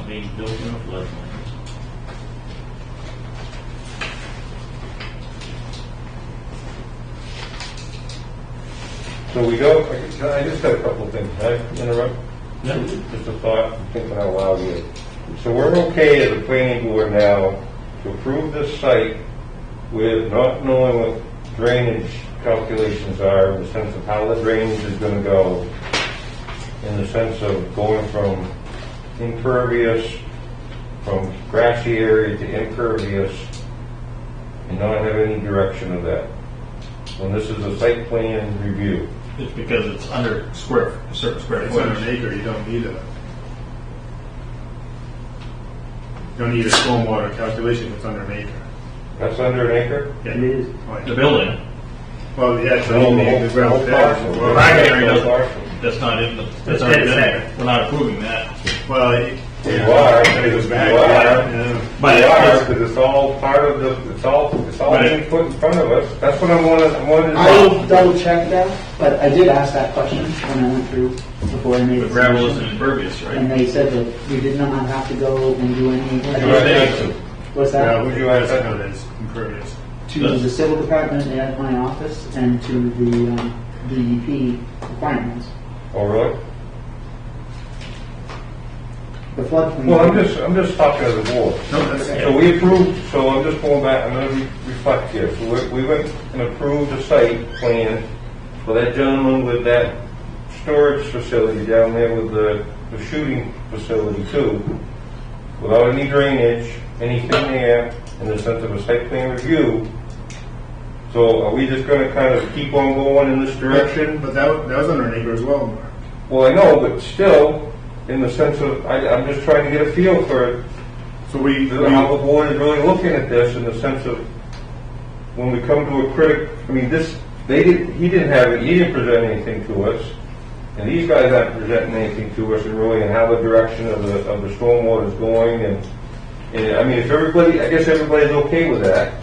S4: being built in a floodplain.
S3: So we don't, I just got a couple of things. Can I interrupt?
S4: Yeah.
S3: Just a thought, I'm thinking out loud here. So we're okay as a planning board now to approve this site with not knowing what drainage calculations are, in the sense of how the drainage is gonna go, in the sense of going from impervious, from grassy area to impervious, and not have any direction of that. when this is a site plan review?
S2: It's because it's under a certain square
S1: It's under an
S2: footage.
S1: acre, you don't need a stormwater calculation if it's under an acre.
S3: That's under an acre?
S1: Yeah.
S8: It is.
S1: Oh, yeah.
S2: The building,
S1: Well, yeah, so
S3: No,
S1: you
S3: the
S1: need
S3: whole-
S1: the gravel
S3: the
S1: pit
S3: whole
S1: as
S3: parcel.
S1: well.
S2: Bracket area
S3: The
S2: doesn't-
S3: parcel.
S2: that's not in the,
S9: It's
S2: that's already been
S9: dead
S2: there. We're not approving that.
S1: Well,
S3: You are,
S1: it goes back.
S3: you are.
S1: Yeah.
S2: But
S3: They are,
S2: it's-
S3: because it's all part of the, it's all
S2: But
S3: being put in front of us. That's what I'm wanting
S8: I will double check that, but I did ask that question when I went through before I made
S2: the
S8: the
S2: gravel
S8: submission.
S2: isn't impervious,
S8: And
S2: right?
S8: they said that we did not have to go and do any, what's
S1: Yeah,
S8: that?
S1: would you ask that as impervious?
S8: To the civil department at my office and to the DEP requirements.
S3: Oh, really?
S8: The floodplain.
S3: Well, I'm just talking as a board.
S1: No, that's,
S3: So we approved, so I'm just going back, I'm gonna reflect here. So we went and approved a site plan for that gentleman with that storage facility down there with the shooting facility too, without any drainage, anything there, in the sense of a site plan review. So are we just gonna kind of keep on going in this direction?
S1: but that was under an acre as well, Mark.
S3: Well, I know, but still, in the sense of, I'm just trying to get a feel for
S1: So we,
S3: how the board is really looking at this in the sense of when we come to a critic, I mean, he didn't present anything to us, and these guys aren't presenting anything to us and really and how the direction of the stormwater is going, and I mean, I guess everybody's okay with that.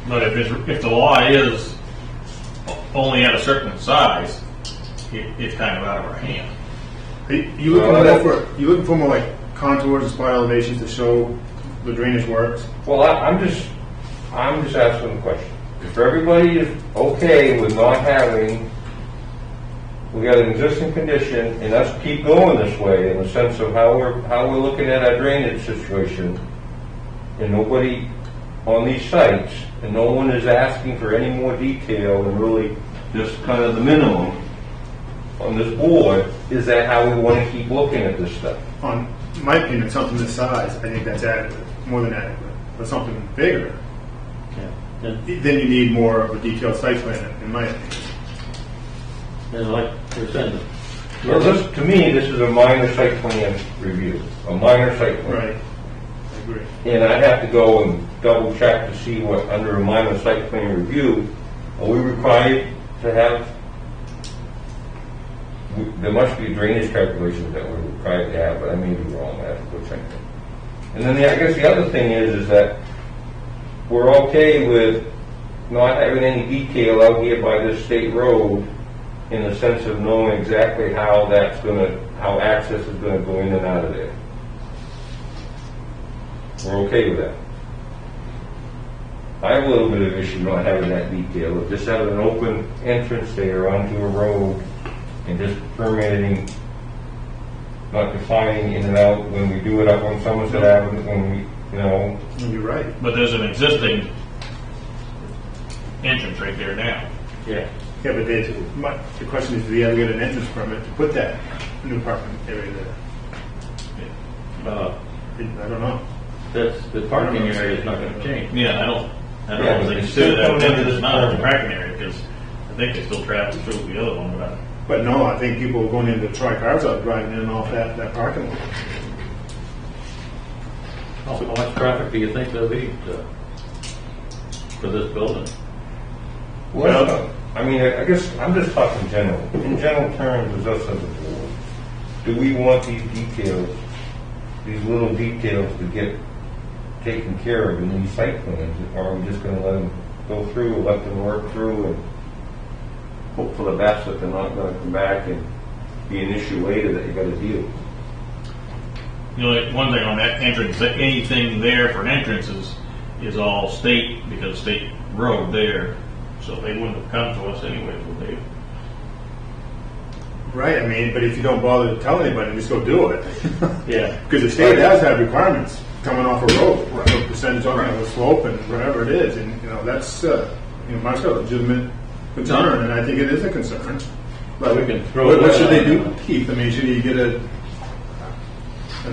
S2: But if the law is only at a certain size, it's kind of out of our hand.
S1: you looking for more like contours and spire elevations to show the drainage works?
S3: Well, I'm just asking the question. If everybody is okay with not having, we got an existing condition, and let's keep going this way in the sense of how we're looking at our drainage situation, and nobody on these sites, and no one is asking for any more detail and really just kind of the minimum on this board, is that how we want to keep looking at this stuff?
S1: On my opinion, something this size, I think that's adequate, more than adequate. But something bigger,
S4: And
S1: then you need more of a detailed site plan, in my opinion.
S4: and like you're saying,
S3: Well, to me, this is a minor site plan review, a minor site plan.
S1: Right. I agree.
S3: And I have to go and double check to see what, under a minor site plan review, are we required to have, there must be drainage calculations that we're required to have, but I may be wrong, I have to go check that. And then I guess the other thing is that we're okay with not having any detail out here by this state road in the sense of knowing exactly how how access is gonna go in and out of there. We're okay with that. I have a little bit of issue not having that detail, of just having an open entrance there onto a road and just permitting, not defining in and out when we do it up on Somerset Avenue, when we,
S1: You're right.
S2: But there's an existing entrance right there now.
S4: yeah.
S1: Yeah, but the question is, do you ever get an entrance permit to put that new parking area there? I don't know.
S4: That's, the parking area is not gonna change.
S2: Yeah, I don't
S3: Yeah,
S2: know if they
S3: it's
S2: consider
S3: still
S2: that
S3: coming into
S2: entrance
S3: this
S2: not a
S3: permit.
S2: parking area, because I think they still travel through the other one, but
S1: But no, I think people are going in to try cars out, driving in and off that parking lot.
S4: How much traffic do you think there'll be for this building?
S3: Well, I mean, I guess I'm just talking general. In general terms, as us as a board, do we want these details, these little details to get taken care of in these site plans? Or are we just gonna let them go through, let them work through, and hope for the best that they're not gonna come back and be an issue later that you gotta deal with?
S2: one thing on that entrance, that anything there for an entrance is all state, because state road there, so they wouldn't have come to us anyway, would they?
S1: Right, I mean, but if you don't bother to tell anybody, just go do it.
S4: Yeah.
S1: Because the state does have requirements coming off a road, a percentage on the slope and whatever it is, and, that's, Mark's got a legitimate concern, and I think it is a concern. But
S4: We can throw
S1: what
S4: that
S1: should they
S4: out.
S1: do, Keith? I mean, should he get an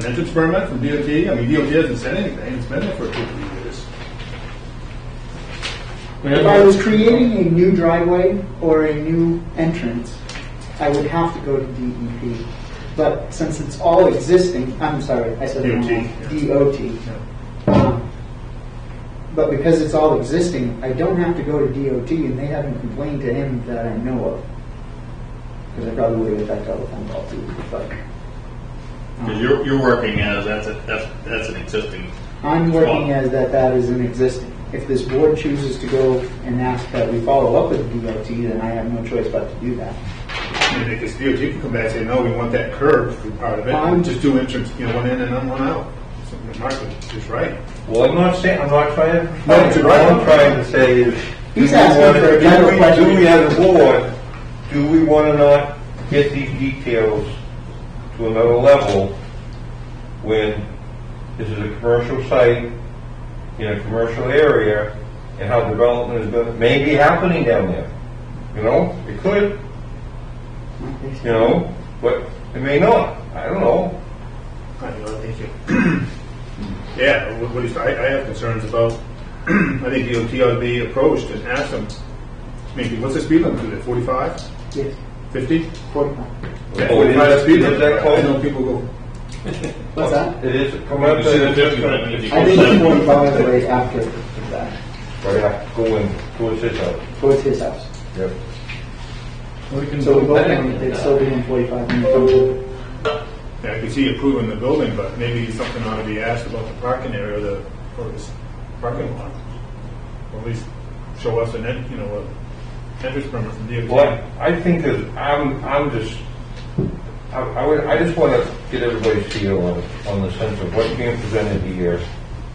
S1: entrance permit from DOT? I mean, DOT hasn't said anything, it's been there for 2 or 3 years.
S8: If I was creating a new driveway or a new entrance, I would have to go to DEP. But since it's all existing, I'm sorry, I said
S1: DOT.
S8: DOT. But because it's all existing, I don't have to go to DOT, and they haven't complained to him that I know of. Because I probably would have got a phone call too. But
S2: Because you're working as, that's an existing.
S8: I'm working as that is an existing. If this board chooses to go and ask that we follow up with DOT, then I have no choice but to do that.
S1: I mean, because DOT can come back and say, no, we want that curve to be part of it. Just do entrance, one in and then one out. So Mark is right.
S3: Well, I'm not trying to.
S1: No, it's
S3: What
S1: right.
S3: I'm trying to say is,
S8: He's asking for a better question.
S3: do we as a board, do we want to not get these details to another level when this is a commercial site in a commercial area and how development is going, may be happening down there? It could, but it may not. I don't know.
S1: Thank you. Yeah, I have concerns about, I think DOT ought to be approached and ask them, maybe, what's the speed limit? Is it 45?
S8: Yes,
S1: 50?
S8: 45.
S1: Yeah,
S3: Oh,
S1: 45
S3: is
S1: speed
S3: that
S1: limit.
S3: close?
S1: I know people go,
S8: What's that?
S3: It is, come out
S2: You see the 50, that
S3: there.
S2: means you
S8: I
S2: go
S8: think
S2: 70.
S8: 45 is right after that,
S3: Right, going towards his house.
S8: towards his house.
S3: Yep.
S8: So we both know they'd still be in 45 when you come to.
S1: yeah, I can see approving the building, but maybe something ought to be asked about the parking area or this parking lot. Or at least show us an entrance permit from DOT.
S3: Well, I think that I just want to get everybody's feel on the sense of what's being presented here.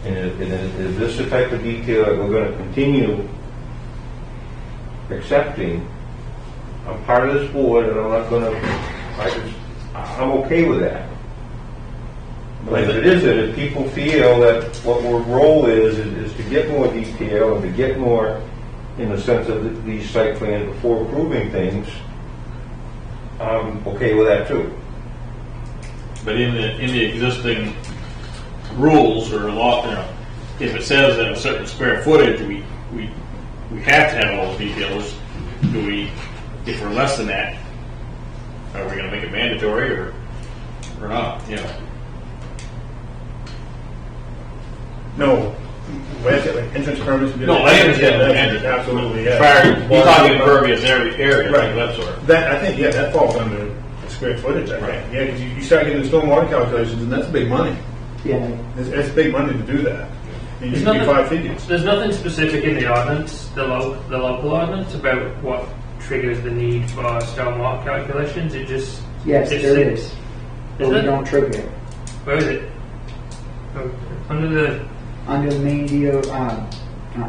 S3: And is this the type of detail that we're going to continue accepting? I'm part of this board and I'm not going to, I'm okay with that. But if it isn't, if people feel that what our role is to get more detail and to get more in the sense of these site plans before approving things, I'm okay with that too.
S2: But in the existing rules or law, if it says that a certain square footage, we have to have all those details. If we're less than that, are we going to make it mandatory or not?
S1: No. When I say like entrance permits.
S2: No, I understand that.
S1: Absolutely, yeah.
S2: You're talking impervious area,
S1: Right.
S2: that sort.
S1: That, I think, that falls under the square footage, I think. Yeah, because you start getting the stormwater calculations, and that's big money.
S8: Yeah.
S1: It's big money to do that. And you can be 5 figures.
S9: There's nothing specific in the ordinance, the local ordinance, about what triggers the need for stormwater calculations. It just
S8: Yes,
S9: it's-
S8: there is. But
S9: Is
S8: we
S9: it?
S8: don't trigger it.
S9: Where is it? Oh, under the
S8: Under the main not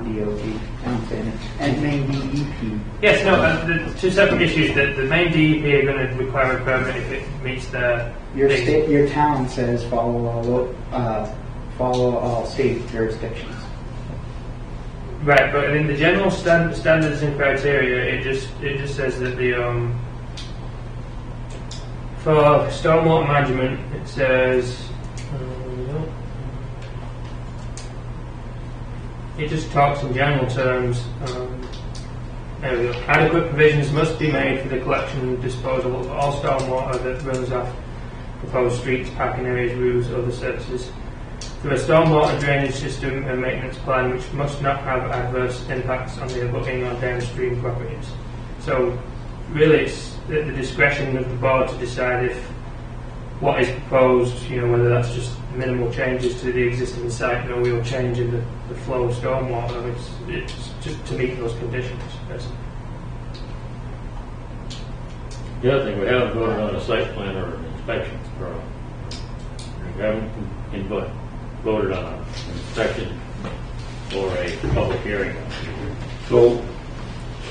S8: DOT, I'm saying it, and main DEP.
S9: yes, no, the two separate issues. The main DEP are going to require a permit if it meets the thing.
S8: Your town says follow all state jurisdictions.
S9: Right, but in the general standards and criteria, it just says that the for stormwater management, it says it just talks in general terms. There we go. Adequate provisions must be made for the collection and disposal of all stormwater that runs off proposed streets, parking areas, roofs, other surfaces, through a stormwater drainage system and maintenance plan which must not have adverse impacts on the abutting or downstream properties. So really it's at the discretion of the board to decide if what is proposed, whether that's just minimal changes to the existing site, no real change in the flow of stormwater. It's just to meet those conditions, basically.
S4: The other thing, we haven't voted on a site plan or an inspection, we haven't voted on an inspection or a public hearing.
S3: So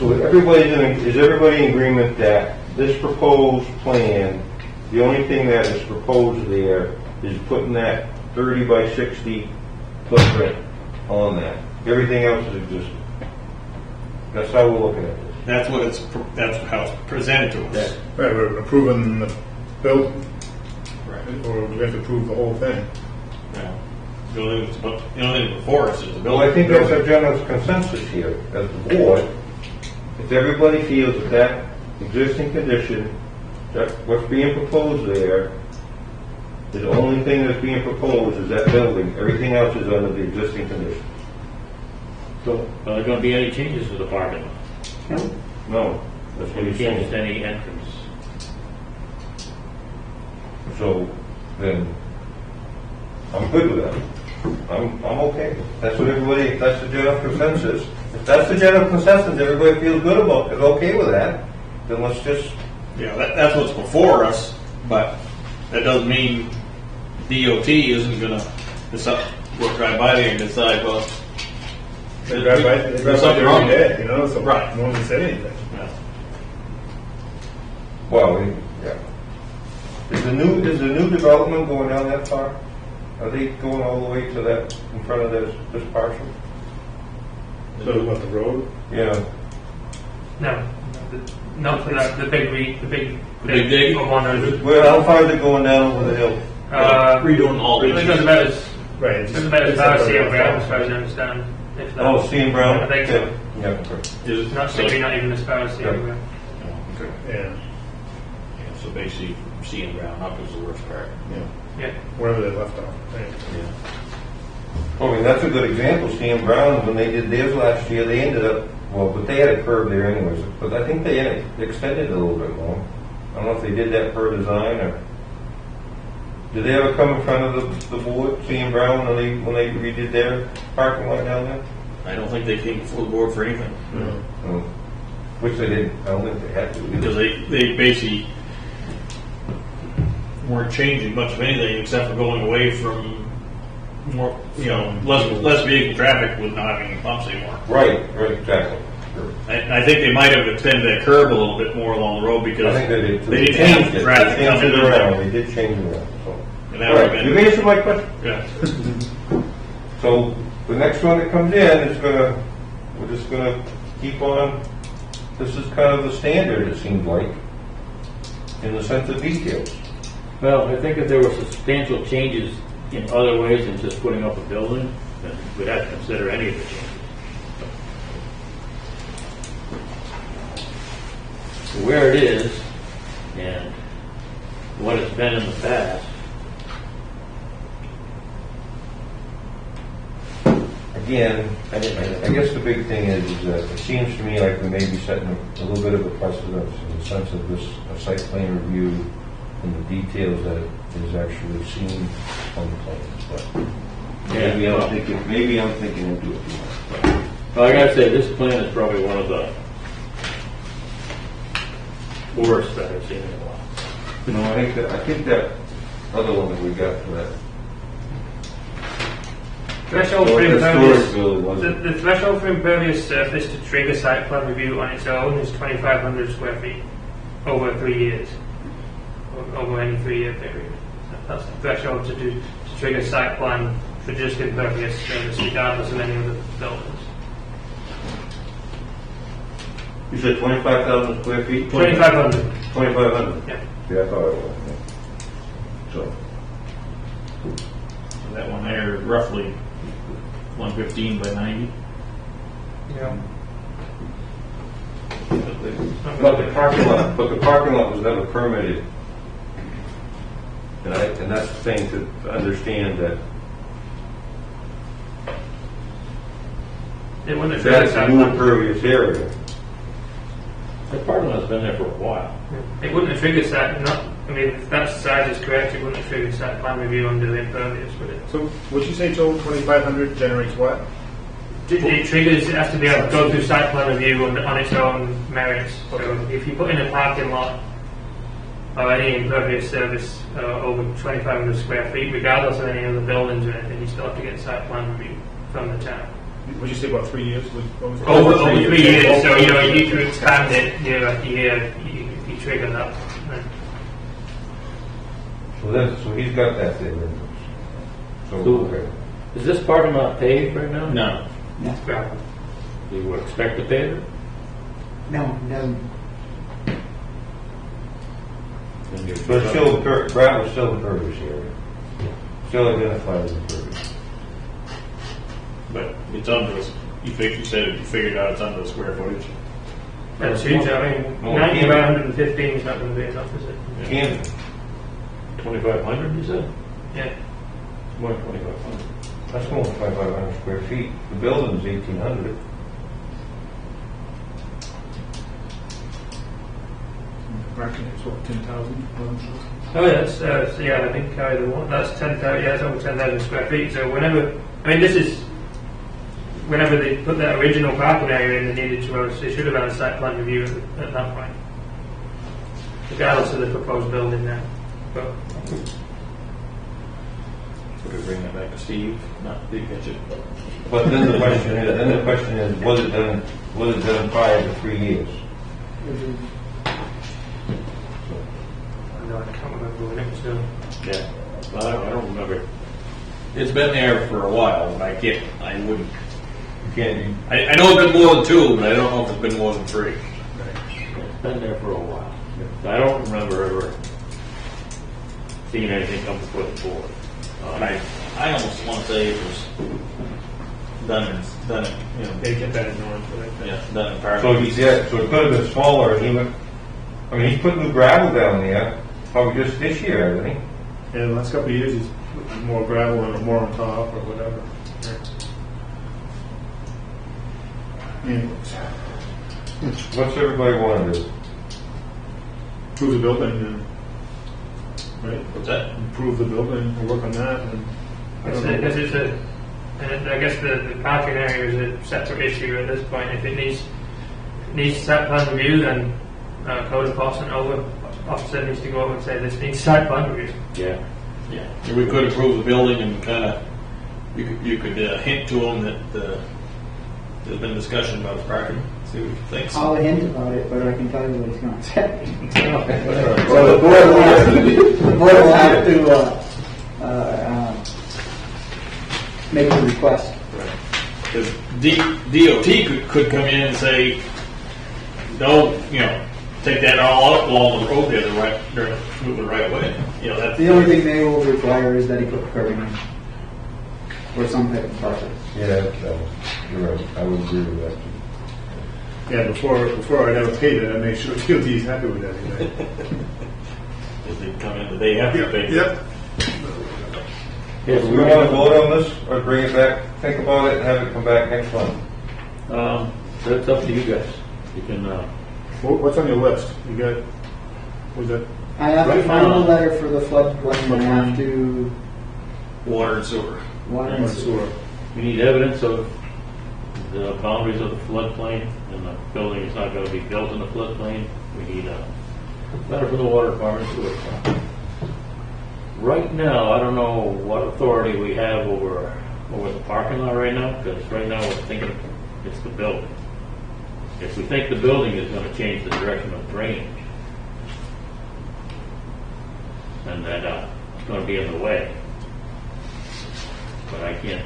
S3: is everybody in agreement that this proposed plan, the only thing that is proposed there is putting that 30 by 60 footprint on that? Everything else is existing. That's how we're looking at this.
S2: That's how it's presented to us.
S1: Right, we're approving the building,
S2: Right.
S1: or do we have to approve the whole thing?
S2: Yeah. The only thing before us is the
S10: Well,
S2: building.
S10: I think that's our general consensus here, as the board. If everybody feels that that existing condition, that what's being proposed there, the only thing that's being proposed is that building, everything else is under the existing condition.
S4: So, are there gonna be any changes to the parking lot?
S10: No, that's what
S4: Any
S10: he's
S4: changes
S10: saying.
S4: to any entrance?
S10: So, then, I'm good with that. I'm okay. That's what everybody, that's the general consensus. If that's the general consensus, everybody feels good about, is okay with that, then let's just,
S2: Yeah, that's what's before us, but that doesn't mean DOT isn't gonna look right by there and decide, well,
S1: They drive by
S2: there's
S1: there
S2: something wrong.
S1: every day, you know, so
S2: Right.
S1: no one can say anything.
S2: Yeah.
S10: well, yeah. Is the new development going down that far? Are they going all the way to that, in front of this parcel?
S1: So what, the road?
S10: Yeah.
S9: No, not for that, the big
S2: big dig?
S9: on 100.
S10: Well, how far is it going down over the hill?
S2: Redoing all
S9: It
S2: these.
S9: goes about as,
S1: Right.
S9: it goes about as far as CM Brown, as far as I understand. If that-
S10: Oh, C and Brown?
S9: I think so.
S10: Yeah, okay.
S2: Is it-
S9: Not maybe not even as far as CM Brown.
S2: Oh, okay.
S1: Yeah,
S2: Yeah, so basically, seeing ground up is the worst part.
S9: Yeah.
S1: wherever they left off. Right.
S10: I mean, that's a good example. C and Brown, when they did theirs last year, they ended up, well, but they had a curve there anyways, but I think they had extended it a little bit more. I don't know if they did that per design or, did they ever come in front of the board, C and Brown, when they redid their parking lot down there?
S2: I don't think they came before the board for anything.
S10: Oh. Which they didn't, I don't think they had to.
S2: Because they basically weren't changing much of anything except for going away from more, less vehicle traffic with not having any pumps anymore.
S10: Right, exactly.
S2: I think they might have extended that curb a little bit more along the road because
S10: I think they did too.
S2: they didn't have
S10: They
S2: traffic
S10: changed
S2: coming
S10: it
S2: in
S10: around,
S2: there.
S10: they did change it around, so.
S2: And that
S10: All
S2: would have
S10: right,
S2: been,
S10: you've answered my question.
S2: yeah.
S10: So the next one that comes in is we're just gonna keep on, this is kind of the standard, it seems like, in the sense of details.
S4: Well, I think if there were substantial changes in other ways than just putting up a building, then we'd have to consider any of the changes. So where it is and what it's been in the past,
S10: Again, I guess the big thing is that it seems to me like we may be setting a little bit of a precedent in the sense of this a site plan review and the details that is actually seen on the plans. But maybe I'm thinking into it too much.
S4: well, I gotta say, this plan is probably one of the worst that I've seen in a while.
S10: No, I think that other one that we got for that.
S9: Threshold for
S10: The
S9: impervious.
S10: storage building wasn't.
S9: The threshold for impervious surface to trigger site plan review on its own is 2,500 square feet over 3 years, or over any 3-year period. That's the threshold to trigger site plan for just impervious surface, regardless of any other buildings.
S10: You said 25,000 square feet?
S9: 2,500.
S10: 2,500?
S9: Yeah.
S10: Yeah, I thought it was. Yeah. So,
S2: So that one there, roughly 115 by 90.
S9: Yeah.
S10: but the parking lot was never permitted. And that's the thing to understand that
S9: It wouldn't have triggered
S10: that's a
S9: site
S10: new
S9: plan.
S10: impervious area.
S4: The parking lot's been there for a while.
S9: It wouldn't have triggered site. I mean, if that size is correct, it wouldn't have triggered site plan review under the impervious, would it?
S1: So would you say, Joe, 2,500 generates what?
S9: It triggers, it has to be able to go through site plan review on its own merits. So if you put in a parking lot or any impervious surface over 2,500 square feet, regardless of any other buildings or anything, you still have to get site plan review from the town.
S1: Would you say about 3 years? What was it?
S9: Over 3 years, so you need to expand it year after year, you trigger that.
S10: So he's got that there. So,
S4: So-
S10: okay.
S4: Is this parking lot paved right now?
S2: No.
S9: It's gravel.
S4: You would expect to pave it?
S8: No, no.
S4: Then you're-
S10: But still, gravel is still impervious area. Still identified as impervious.
S2: But it's under, you said you figured out it's under the square footage.
S9: That's huge. I mean,
S10: Well,
S9: 90
S10: yeah.
S9: by 115 is not going to be enough, is it?
S10: Can't,
S3: 2,500, you said?
S9: Yeah.
S3: More than 2,500.
S10: that's more than 2,500 square feet. The building's 1,800.
S1: Parking is what, 10,000?
S9: Oh, yeah, that's, yeah, I think the one, that's 10,000, yeah, it's over 10,000 square feet. So whenever, I mean, this is, whenever they put that original parking area in, they needed to, they should have had a site plan review at that point. Regardless of the proposed building now. But
S2: We could bring that back to Steve, not to catch it.
S10: But then the question is, was it done prior to 3 years?
S9: no, I can't remember when it was done.
S2: Yeah, well, I don't remember. It's been there for a while, but I wouldn't.
S10: You can't,
S2: I know it's been more than 2, but I don't know if it's been more than 3.
S4: It's been there for a while. I don't remember ever seeing anything come before the board.
S2: And I almost want to say it was done in,
S1: They get that in North, but
S2: yeah, done in part.
S10: so it could have been smaller, and he went, I mean, he's put new gravel down there, probably just this year, hasn't he?
S1: yeah, the last couple of years, he's put more gravel and more on top or whatever. Anyways,
S10: What's everybody want to do?
S1: improve the building, right?
S2: What's that?
S1: Improve the building and work on that, and I don't know.
S9: Because it's a, and I guess the parking area is a separate issue at this point. If it needs site plan review, then code enforcement officer needs to go over and say this needs site plan review.
S4: Yeah.
S2: Yeah. We could approve the building and kind of, you could hint to them that there's been discussion about the parking, see what he thinks.
S8: I'll hint about it, but I can tell you what he's going to say.
S10: Well,
S8: The board will have to make a request.
S2: Because DOT could come in and say, no, take that all up along the road there, they're moving right away. That's
S8: The only thing they will require is that he put curbing in. Or some type of buffer.
S10: yeah, you're right, I would agree with that.
S1: Yeah, before I'd ever paid it, I make sure DOT's happy with everything.
S2: Because they come in the day after the pay.
S1: Yep.
S4: Yes,
S10: Do we want to vote on this, or bring it back, think about it, and have it come back next month?
S4: That's up to you guys. You can,
S1: What's on your list? You got, was that,
S8: I have to
S4: Right
S8: find
S4: now-
S8: a letter for the floodplain. I have to
S2: Water and sewer.
S8: water
S1: or
S8: and sewer.
S1: sewer?
S4: we need evidence of the boundaries of the floodplain, and the building is not going to be built in the floodplain. We need a letter from the water department to it. Right now, I don't know what authority we have over the parking lot right now, because right now we're thinking it's the building. If we think the building is going to change the direction of drainage, then that it's going to be in the way. But I can't.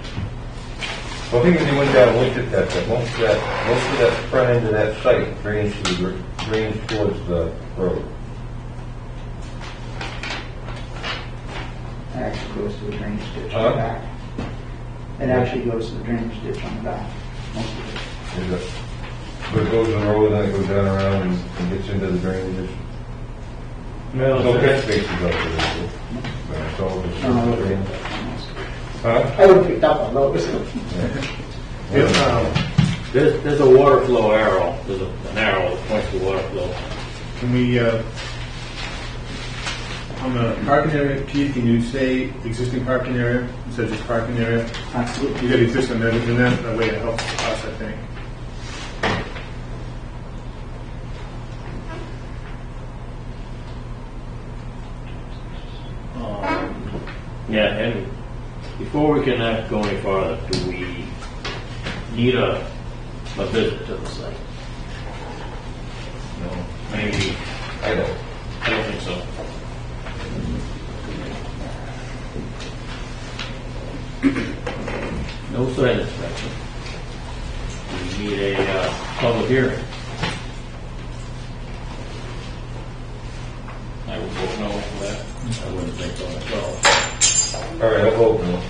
S10: Well, I think if you went down and looked at that, most of that front end of that site drains towards the road.
S8: It actually goes to the drainage ditch on
S10: Huh?
S8: the back. It actually goes to the drainage ditch on the back. Most of it.
S10: Is it? But it goes in the road, and then it goes down around and gets into the drainage. No catch bases up there. It's all just
S8: No,
S10: drainage. Huh?
S8: I would have picked up on those.
S4: There's a water flow arrow. There's an arrow that points to water flow.
S1: Can we, on the parking area, Keith, can you say existing parking area, instead of just parking area?
S8: Absolutely.
S1: You got existing there, and that way it helps us, I think.
S4: Yeah, and before we can go any farther, do we need a visit to the site?
S10: No,
S4: Maybe,
S10: I don't.
S2: I don't think so.
S4: no site inspection. We need a public hearing.
S2: I would vote no for that.
S4: I wouldn't think so myself.
S10: All right, I'll vote no.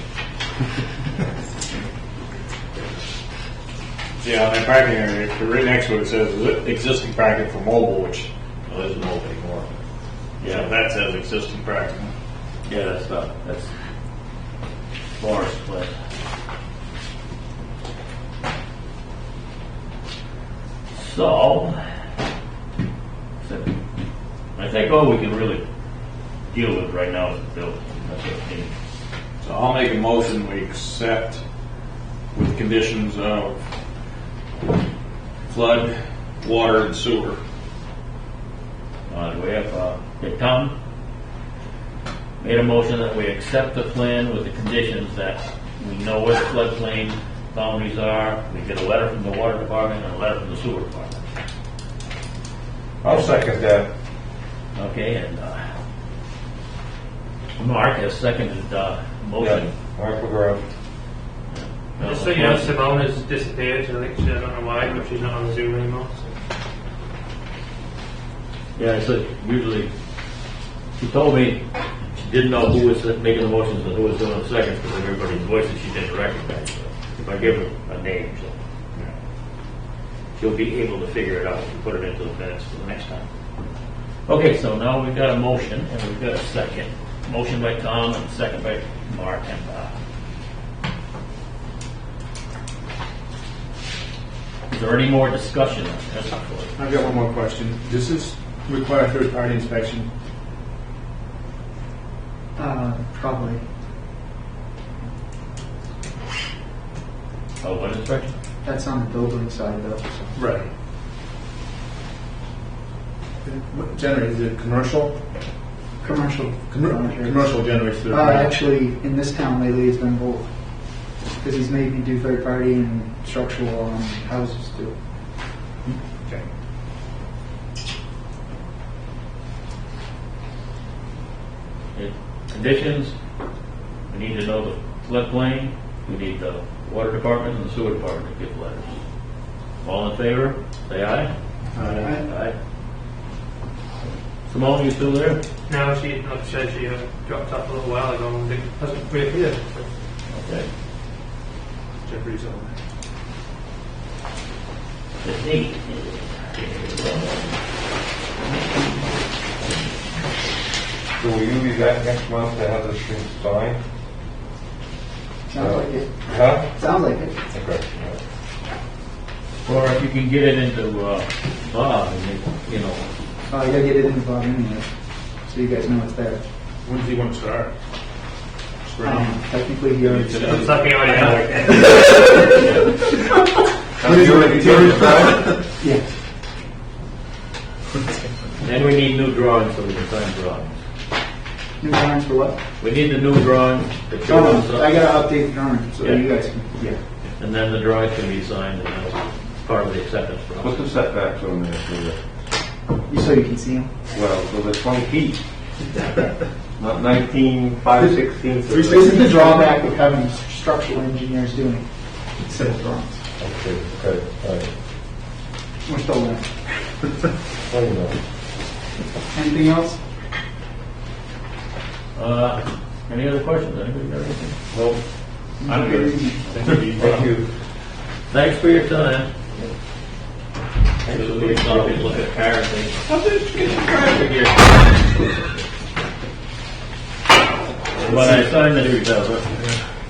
S2: Yeah, on that parking area, right next to it says existing parking for mobile, which well, isn't mobile anymore. Yeah, that says existing parking.
S4: Yeah, that's forest place. So, I think all we can really deal with right now is the building. That's what I mean.
S2: So I'll make a motion, we accept with conditions of flood, water, and sewer.
S4: We have, Tom made a motion that we accept the plan with the conditions that we know where the floodplain boundaries are, we get a letter from the water department and a letter from the sewer department.
S10: I'll second that.
S4: Okay, and, Mark has seconded, motion.
S10: Yeah, Mark McGraw.
S9: Just so you know, Simona's disappeared. I think I don't know why, but she's not on the Zoom anymore. So.
S4: Yeah, so usually, she told me she didn't know who was making the motions and who was doing the seconds because of everybody's voices she didn't recognize. So if I give her a name, so she'll be able to figure it out and put it into the minutes for the next time. Okay, so now we've got a motion and we've got a second. Motion by Tom and second by Mark and is there any more discussion on this?
S1: I've got one more question. Does this require third-party inspection?
S8: Probably.
S4: Oh, what inspection?
S8: That's on the building side though. So.
S1: Right. What generator, is it commercial?
S8: Commercial.
S1: Commercial generates third-party.
S8: Actually, in this town lately, it's been both. Because he's made me do third party and structural on houses too.
S1: Okay.
S4: Okay. Conditions, we need to know the floodplain, we need the water department and the sewer department to give letters. All in favor, say aye. Aye. Simone, you still there?
S9: No, she said she dropped off a little while ago and hasn't reappeared.
S4: Okay.
S1: Jeffrey's on.
S4: 15.
S10: So will you be back next month to have this thing signed?
S8: Sounds like it.
S10: Huh?
S8: Sounds like it.
S10: Okay.
S4: Or if you can get it into Bob, and you know.
S8: I gotta get it in the Bob anyway, so you guys know it's there.
S1: When does he want to start? Spring?
S8: Technically, he already started.
S9: Looks like he already has.
S8: Yeah.
S4: And we need new drawings so we can sign drawings.
S8: New drawings for what?
S4: We need the new drawings. that show us
S8: Oh, I gotta update the drawing so
S4: Yeah.
S8: you guys can. Yeah.
S4: And then the drawings can be signed and that's part of the acceptance
S10: What's
S4: process.
S10: the setbacks on there for the,
S8: So you can see them.
S10: well, so the 20 feet? Not 19, 5, 16.
S8: This is the drawback of having structural engineers doing it instead of drawings.
S10: Okay, all right.
S8: We're still learning.
S10: Oh, no.
S8: Anything else?
S4: Any other questions? Anybody got anything?
S10: Well,
S1: I'm good.
S10: thank you.
S4: Thanks for your time. We always look at Karen and But I signed this,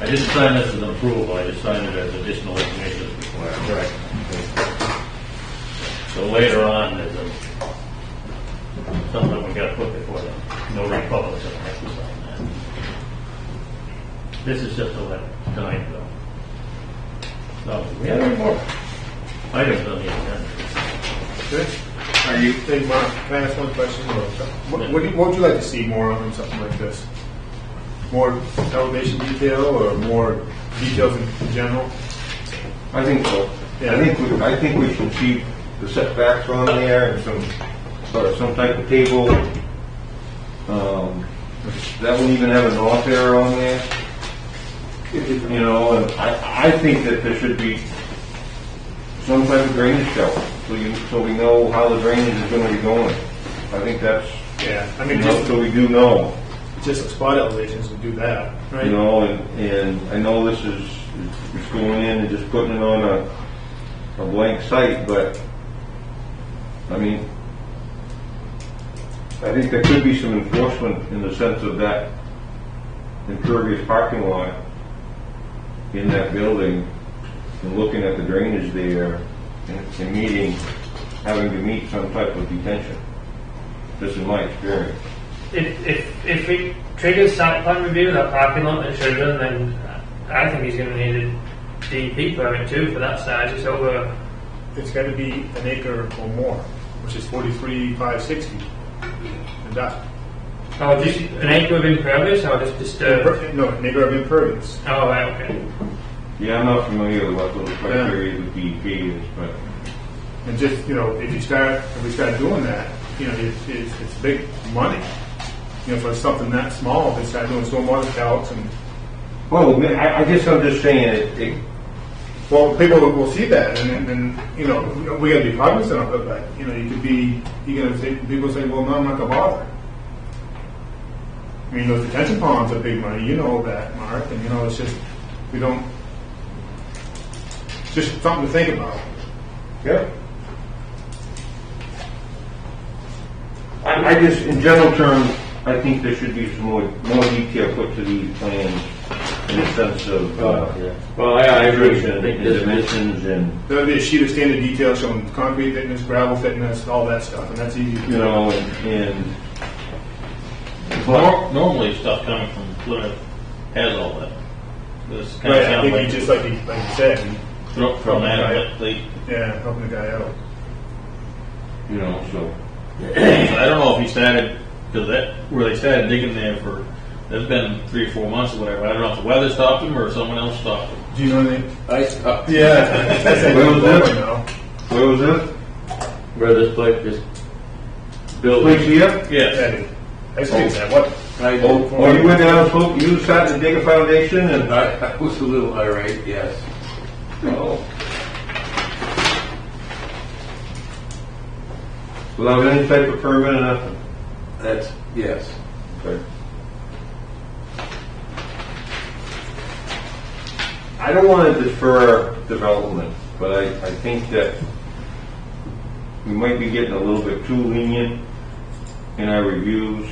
S4: I didn't sign this as an approval, I just signed it as additional information as required. Correct. So later on, there's something we gotta put before the notary public, so I have to sign that. This is just to let time go. So, do we have any more items on the agenda?
S1: Good. Are you, hey, Mark, can I ask one question? Or what would you like to see more on something like this? More elevation detail or more details in general?
S10: I think so.
S1: Yeah.
S10: I think we should keep the setbacks on there and some type of table. That would even have a north arrow on there. You know, and I think that there should be some type of drainage shelter, so we know how the drainage is going to be going. I think that's,
S1: Yeah, I
S10: you
S1: mean,
S10: know, so we do know.
S1: just spot elevations would do that, right?
S10: You know, and I know this is just going in and just putting it on a blank site, but, I mean, I think there could be some enforcement in the sense of that impervious parking lot in that building, and looking at the drainage there, and having to meet some type of detention. Just in my experience.
S9: If he triggers site plan review, that parking lot that should have done, then I think he's going to need a DEP permit too for that size. It's over.
S1: It's got to be an acre or more, which is 43,560. And that.
S9: Oh, just an acre of impervious or just disturbed?
S1: No, an acre of impervious.
S9: Oh, right, okay.
S10: Yeah, I'm not familiar with what those criteria with DEP is, but
S1: And just, if we start doing that, it's big money. For something that small, if they start doing stormwater calcs and,
S10: well, I guess I'm just saying
S1: well, people will see that and we got to be cognizant of it, but, you're going to say, people say, well, no, I'm not going to bother. I mean, those detention ponds are big money, you know that, Mark, and, it's just, just something to think about.
S10: yeah. I just, in general terms, I think there should be some more detail put to these plans in the sense of,
S3: Well, I agree. I
S10: and
S3: think this
S10: dimensions and,
S1: There'll be a sheet of standard details showing concrete thickness, gravel thickness, all that stuff, and that's easy to do.
S10: and
S2: Normally, stuff coming from Plymouth has all that. This kind
S1: Right,
S2: of
S1: I
S2: sounds
S1: think
S2: like
S1: he just like you said,
S2: from that,
S1: helping the guy out.
S10: so.
S2: I don't know if he started, because where they started digging there there's been 3 or 4 months or whatever. I don't know if the weather stopped him or someone else stopped him.
S1: Do you know anything?
S3: I stopped
S1: Yeah.
S10: Where was that? Where was it?
S3: where this place, this
S10: Place
S3: building.
S10: here?
S2: Yes.
S1: I see that. What?
S10: Oh, you went down, you started to dig a foundation and,
S3: I was a little irate, yes.
S10: oh. Without any type of permit or nothing?
S3: That's, yes.
S10: Okay. I don't want to defer development, but I think that we might be getting a little bit too lenient in our reviews.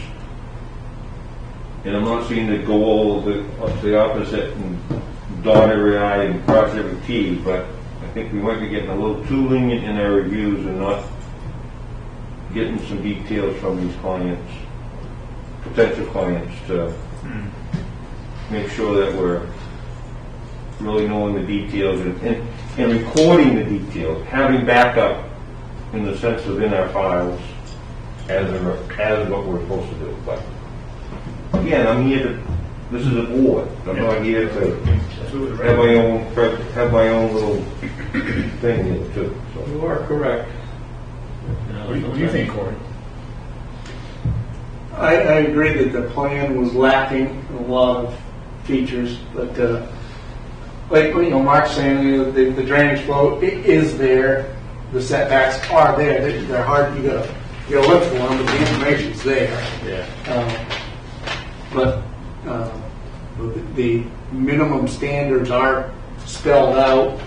S10: And I'm not saying to go all the opposite and dot every I and cross every T, but I think we might be getting a little too lenient in our reviews and not getting some details from these clients, potential clients, to make sure that we're really knowing the details and recording the details, having backup in the sense of in our files as what we're supposed to do. But again, I'm here to, this is a board. I'm not here to have my own little thing here too. So.
S3: You are correct.
S1: What do you think, Corey?
S11: I agree that the plan was lacking a lot of features, but like Mark's saying, the drainage flow is there, the setbacks are there. They're hard. You gotta look for them, but the information's there.
S2: Yeah.
S11: But the minimum standards are spelled out.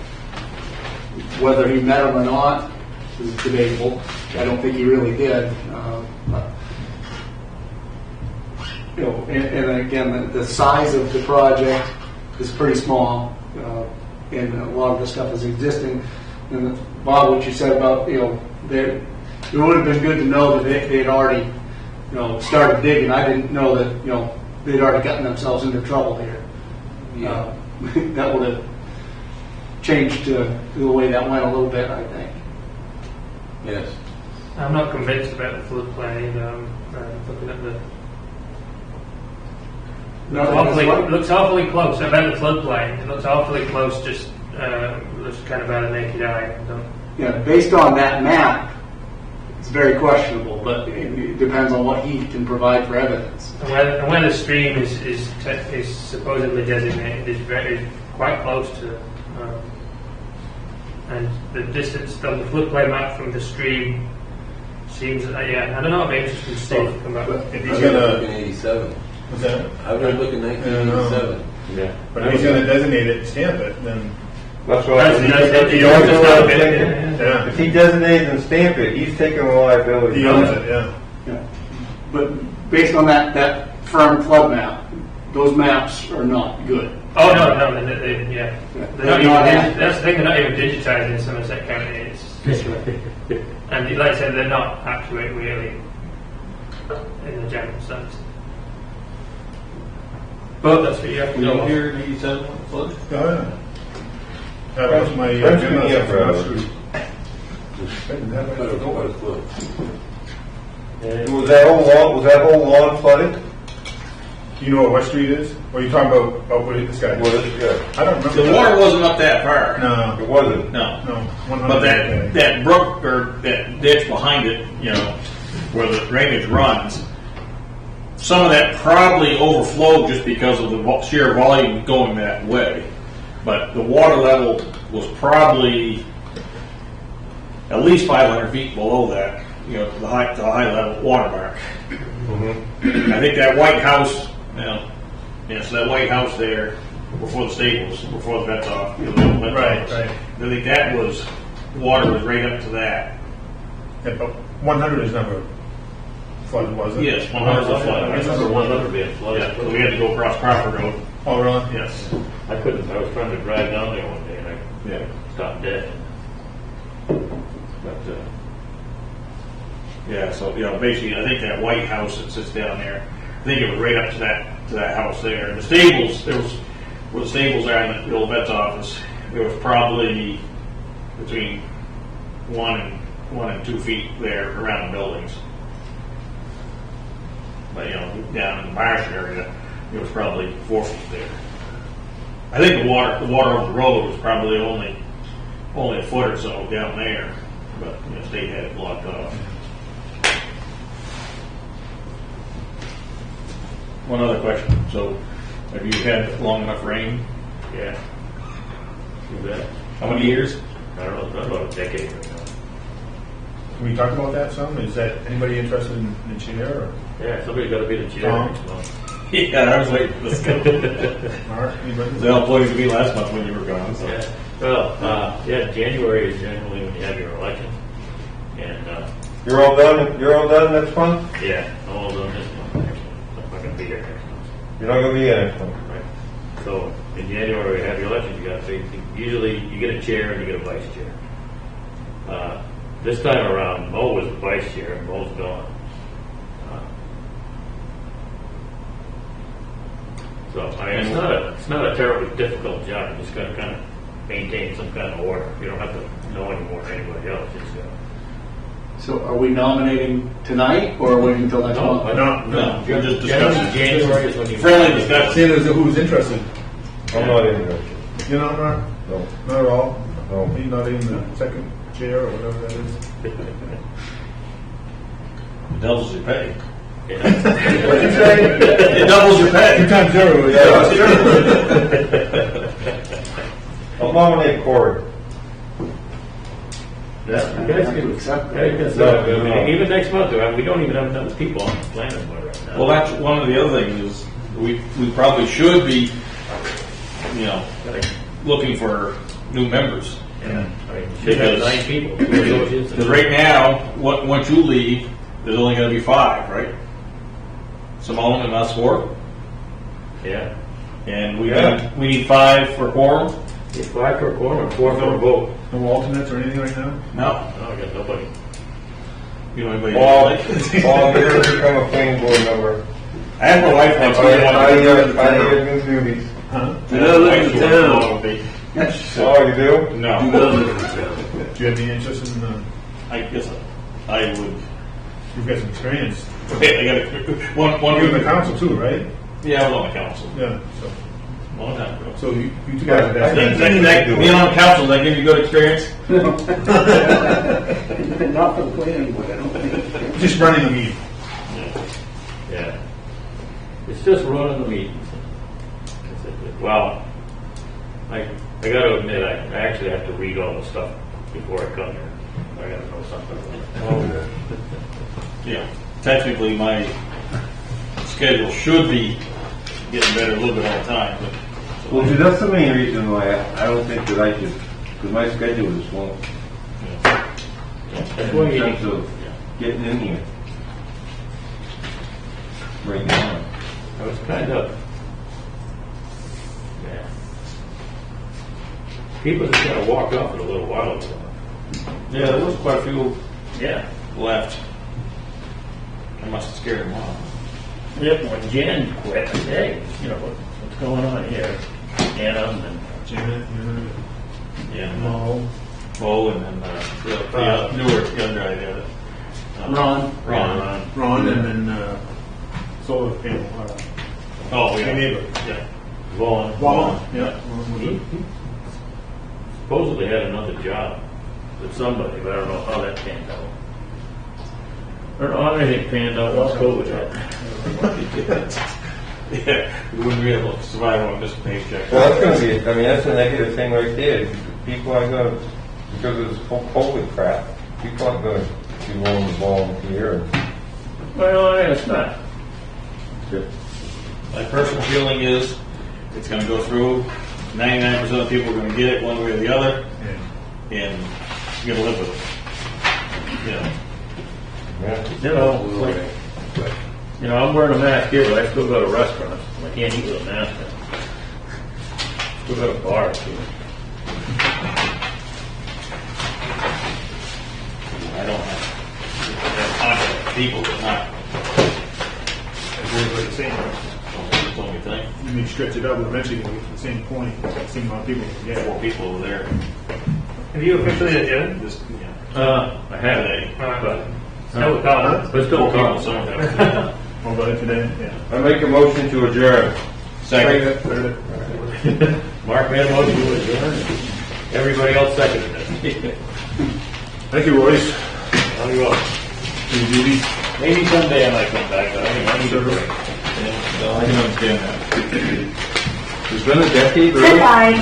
S11: Whether he met them or not is debatable. I don't think he really did. And again, the size of the project is pretty small, and a lot of the stuff is existing. And Bob, what you said about it would have been good to know that they'd already started digging. I didn't know that they'd already gotten themselves into trouble here.
S3: Yeah.
S11: That would have changed the way that went a little bit, I think.
S3: Yes.
S9: I'm not convinced about the floodplain. Looking at the looks awfully close. About the floodplain, it looks awfully close. Just looks kind of out of naked eye.
S11: Based on that map, it's very questionable. But it depends on what he can provide for evidence.
S9: And where the stream is supposedly designated is quite close to. And the distance from the floodplain map from the stream seems, I don't know, it'd be interesting to see if it come back.
S1: If
S3: I
S1: he's
S3: was
S1: gonna,
S3: looking 87.
S1: what's that?
S3: I was looking 1987.
S1: But if he's gonna designate it and stamp it, then
S10: That's what I was
S9: That's
S10: thinking.
S1: Yeah.
S10: If he designates and stamp it, he's taking the liability.
S1: He owns it, yeah.
S11: Yeah. But based on that firm flood map, those maps are not good.
S9: Oh, no, yeah. They're not
S11: Not
S9: even,
S11: accurate.
S9: that's the thing, they're not even digitized in Somerset County. And like I said, they're not accurate really in the general sense. But that's what you have to
S2: We
S9: go
S2: don't
S9: off.
S2: hear in 87 when it flooded?
S1: Oh, yeah. That was my,
S10: That's
S1: grandma's
S10: me up,
S1: from
S10: bro.
S1: West Street. I didn't have it.
S10: Was that whole lawn flooded?
S1: You know what West Street is? Or are you talking about what this guy?
S10: Well, it's good.
S1: I don't remember.
S2: The water wasn't up that far.
S1: No,
S10: It wasn't.
S2: No.
S1: no. 100.
S2: But that brook, or that ditch behind it, you know, where the drainage runs, some of that probably overflowed just because of the sheer volume going that way. But the water level was probably at least 500 feet below that, you know, the high level water mark. I think that white house, so that white house there before the stables, before the vet's off, the little vet's
S1: Right,
S2: office,
S1: right.
S2: I think that was, water was right up to that.
S1: Yeah, but 100 is never flooded, was it?
S2: Yes, 100 was flooded.
S4: I remember 100 being flooded.
S2: Yeah, we had to go across Crawford Road.
S1: Oh, really?
S2: Yes.
S4: I couldn't, I was trying to drive down there one day and I stopped dead. But,
S2: Yeah, so, you know, basically, I think that white house that sits down there, I think it was right up to that house there. The stables, there was, where the stables are in the old vet's office, there was probably between 1 and 2 feet there around the buildings. But, you know, down in the marsh area, it was probably 4 feet there. I think the water over the road was probably only a foot or so down there, but, you know, state had it blocked off. One other question. So, have you had long enough rain?
S4: yeah. You bet.
S2: How many years?
S4: I don't know, about a decade right now.
S1: Can we talk about that some? Is that anybody interested in the chair? Or
S4: Yeah, somebody's got to be the chair
S1: Tom?
S4: next month.
S2: Yeah, I was waiting for this.
S1: Mark, anybody?
S2: They all pointed to me last month when you were gone. So.
S4: Yeah. Well, January is generally when you have your election. And,
S10: You're all done. You're all done next month.
S4: yeah, I'm all done this month, actually. I'm not going to be here next month.
S10: You're not gonna be here next month.
S4: Right. So in January, you have your election, you got to, usually you get a chair and you get a vice chair. This time around, Mo was the vice chair and Mo's gone. So, I mean, it's not a terribly difficult job, you just got to kind of maintain some kind of order. You don't have to know any more than anybody else.
S11: So are we nominating tonight or waiting until next month?
S2: No, we're just
S4: Generally,
S2: discussing.
S4: January is when you.
S2: Friendly discussion.
S1: See, there's who's interested.
S10: I'm not interested.
S1: You know, Mark?
S10: No.
S1: Not at all?
S10: No.
S1: He's not in the second chair or whatever that is?
S2: It doubles your pay.
S4: Yeah.
S1: What'd you say?
S2: It doubles your pay.
S1: 2 times 0.
S10: I'll nominate Corey.
S4: Yeah, you guys can
S11: accept
S4: yeah, you can accept it. I mean, even next month, we don't even have enough people on the planning board right now.
S2: Well, that's one of the other things is we probably should be, you know, looking for new members.
S4: Yeah, I mean, you should have 9 people.
S2: Because right now, once you leave, there's only going to be 5, right? Simone and us 4,
S4: Yeah.
S2: and we need 5 for quorum.
S4: It's 5 for a quorum and 4 for a vote.
S1: No alternates or anything right now?
S2: No,
S4: No, I got nobody.
S2: you know anybody?
S10: Paul, you're gonna become a planning board member.
S2: I have my wife wants to
S10: I hear new duties.
S1: Huh?
S2: I live in town.
S10: Oh, you do?
S2: No,
S1: Do you have any interest in,
S2: I guess I would.
S1: you've got some experience.
S2: I got one.
S1: You're in the council too, right?
S2: Yeah, I was on the council.
S1: Yeah, so,
S2: Long time ago.
S1: so you two guys
S2: I think
S1: have
S2: that being on council, that give you good experience.
S8: Not for the planning board, I don't think.
S1: just running the meeting.
S4: Yeah. It's just running the meetings. Well, I got to admit, I actually have to read all the stuff before I come here. I got to know something.
S2: Yeah, technically my schedule should be getting better a little bit all the time, but so
S10: Well, see, that's the main reason why I don't think that I could, because my schedule is full.
S4: That's why
S10: In
S4: you
S10: terms of getting in here. Right now.
S4: I was kind of, yeah. People just kind of walked off it a little while ago.
S2: Yeah, there was quite a few
S4: Yeah.
S2: left. I must have scared them off.
S4: Yep, when Jan quit, I said, hey, you know, what's going on here? Anna and
S1: Janet,
S2: Yeah.
S1: Mo,
S2: Bo and then the newer young guy there.
S4: Ron.
S2: Ron.
S1: and then solar panel.
S2: Oh, yeah.
S1: My neighbor.
S2: Yeah.
S4: Vaughn.
S1: Yeah.
S4: He supposedly had another job with somebody, but I don't know how that panned out. I don't know how anything panned out once COVID hit.
S2: Yeah, we wouldn't be able to survive on this paycheck.
S10: Well, that's gonna be, I mean, that's a negative thing right there. People aren't gonna, because of this whole COVID crap, people aren't gonna be willing to volunteer.
S4: Well, it's not.
S2: My personal feeling is it's going to go through. 99% of people are going to get it one way or the other, and you're going to live with it. You know.
S4: You know, I'm wearing a mask here, but I still go to restaurants. I can't eat with a mask on. Still go to bars, too.
S2: I don't have contact with people, but not.
S1: Everybody's the same.
S2: That's the only thing.
S1: You may stretch it out, but eventually you're going to get to the same point, same amount of people. Yeah.
S2: 4 people over there.
S9: Have you officially adjourned?
S2: Just, yeah.
S4: I have
S2: Today.
S4: but
S9: Still talking.
S4: but still
S2: People
S4: talking.
S2: sometimes.
S1: All about it today? Yeah.
S10: I make a motion to adjourn.
S2: Second.
S4: Mark made a motion to adjourn. Everybody else seconded it.
S1: Thank you, Royce.
S4: How do you go? Maybe someday I might come back, but I need a break.
S2: Yeah, so I can understand that.
S10: It's been a decade, really?
S5: Goodbye.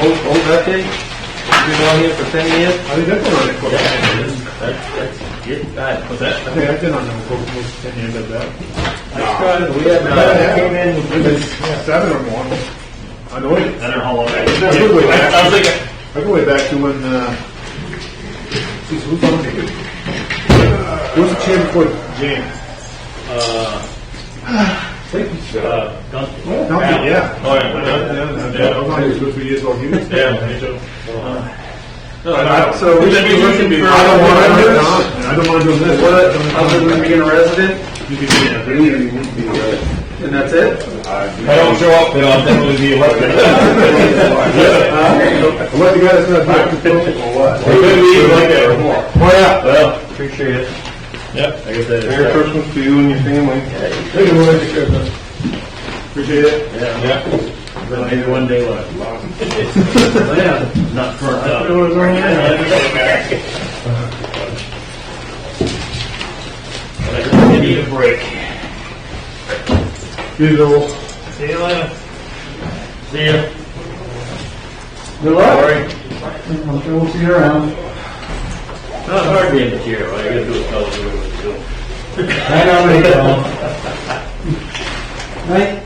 S10: Whole decade? You've been on here for 10 years?
S1: I think I've been on it for
S4: That's it.
S2: What's that?
S1: I think I've been on it for almost 10 years of that.
S10: We had,
S1: I came in with 7 or more. I know it.
S2: I don't know how long that
S1: That's a good way back.
S2: I was thinking,
S1: I go way back to when, geez, who's on it? Who was the chair before James?
S4: Duncan.
S1: Duncan, yeah.
S2: Oh, yeah.
S1: I was on here 2 or 3 years while he was there.
S2: Yeah, me too.
S10: So we should be looking for.
S1: I don't want to do this. I don't want to do this.
S10: Other than being a resident?
S1: You can be a
S10: And that's it?
S2: If I don't show up, then I'll definitely be elected.
S1: What you guys not doing? Or what?
S2: We're gonna be like that or more.
S1: Oh, yeah.
S4: Well, appreciate it.
S2: Yep.
S4: I guess that
S10: Merry
S4: is.
S10: Christmas to you and your family.
S1: Thank you, Roy. Appreciate it.
S4: Yeah. But maybe one day we'll have to lock them. Yeah. Not burnt up. But I really need a break.
S1: Beautiful.
S9: See you later.
S4: See ya.
S8: Good luck. I'm sure we'll see you around.
S4: Not hard being the chair. All you gotta do is tell us what to do.
S8: I know, Night.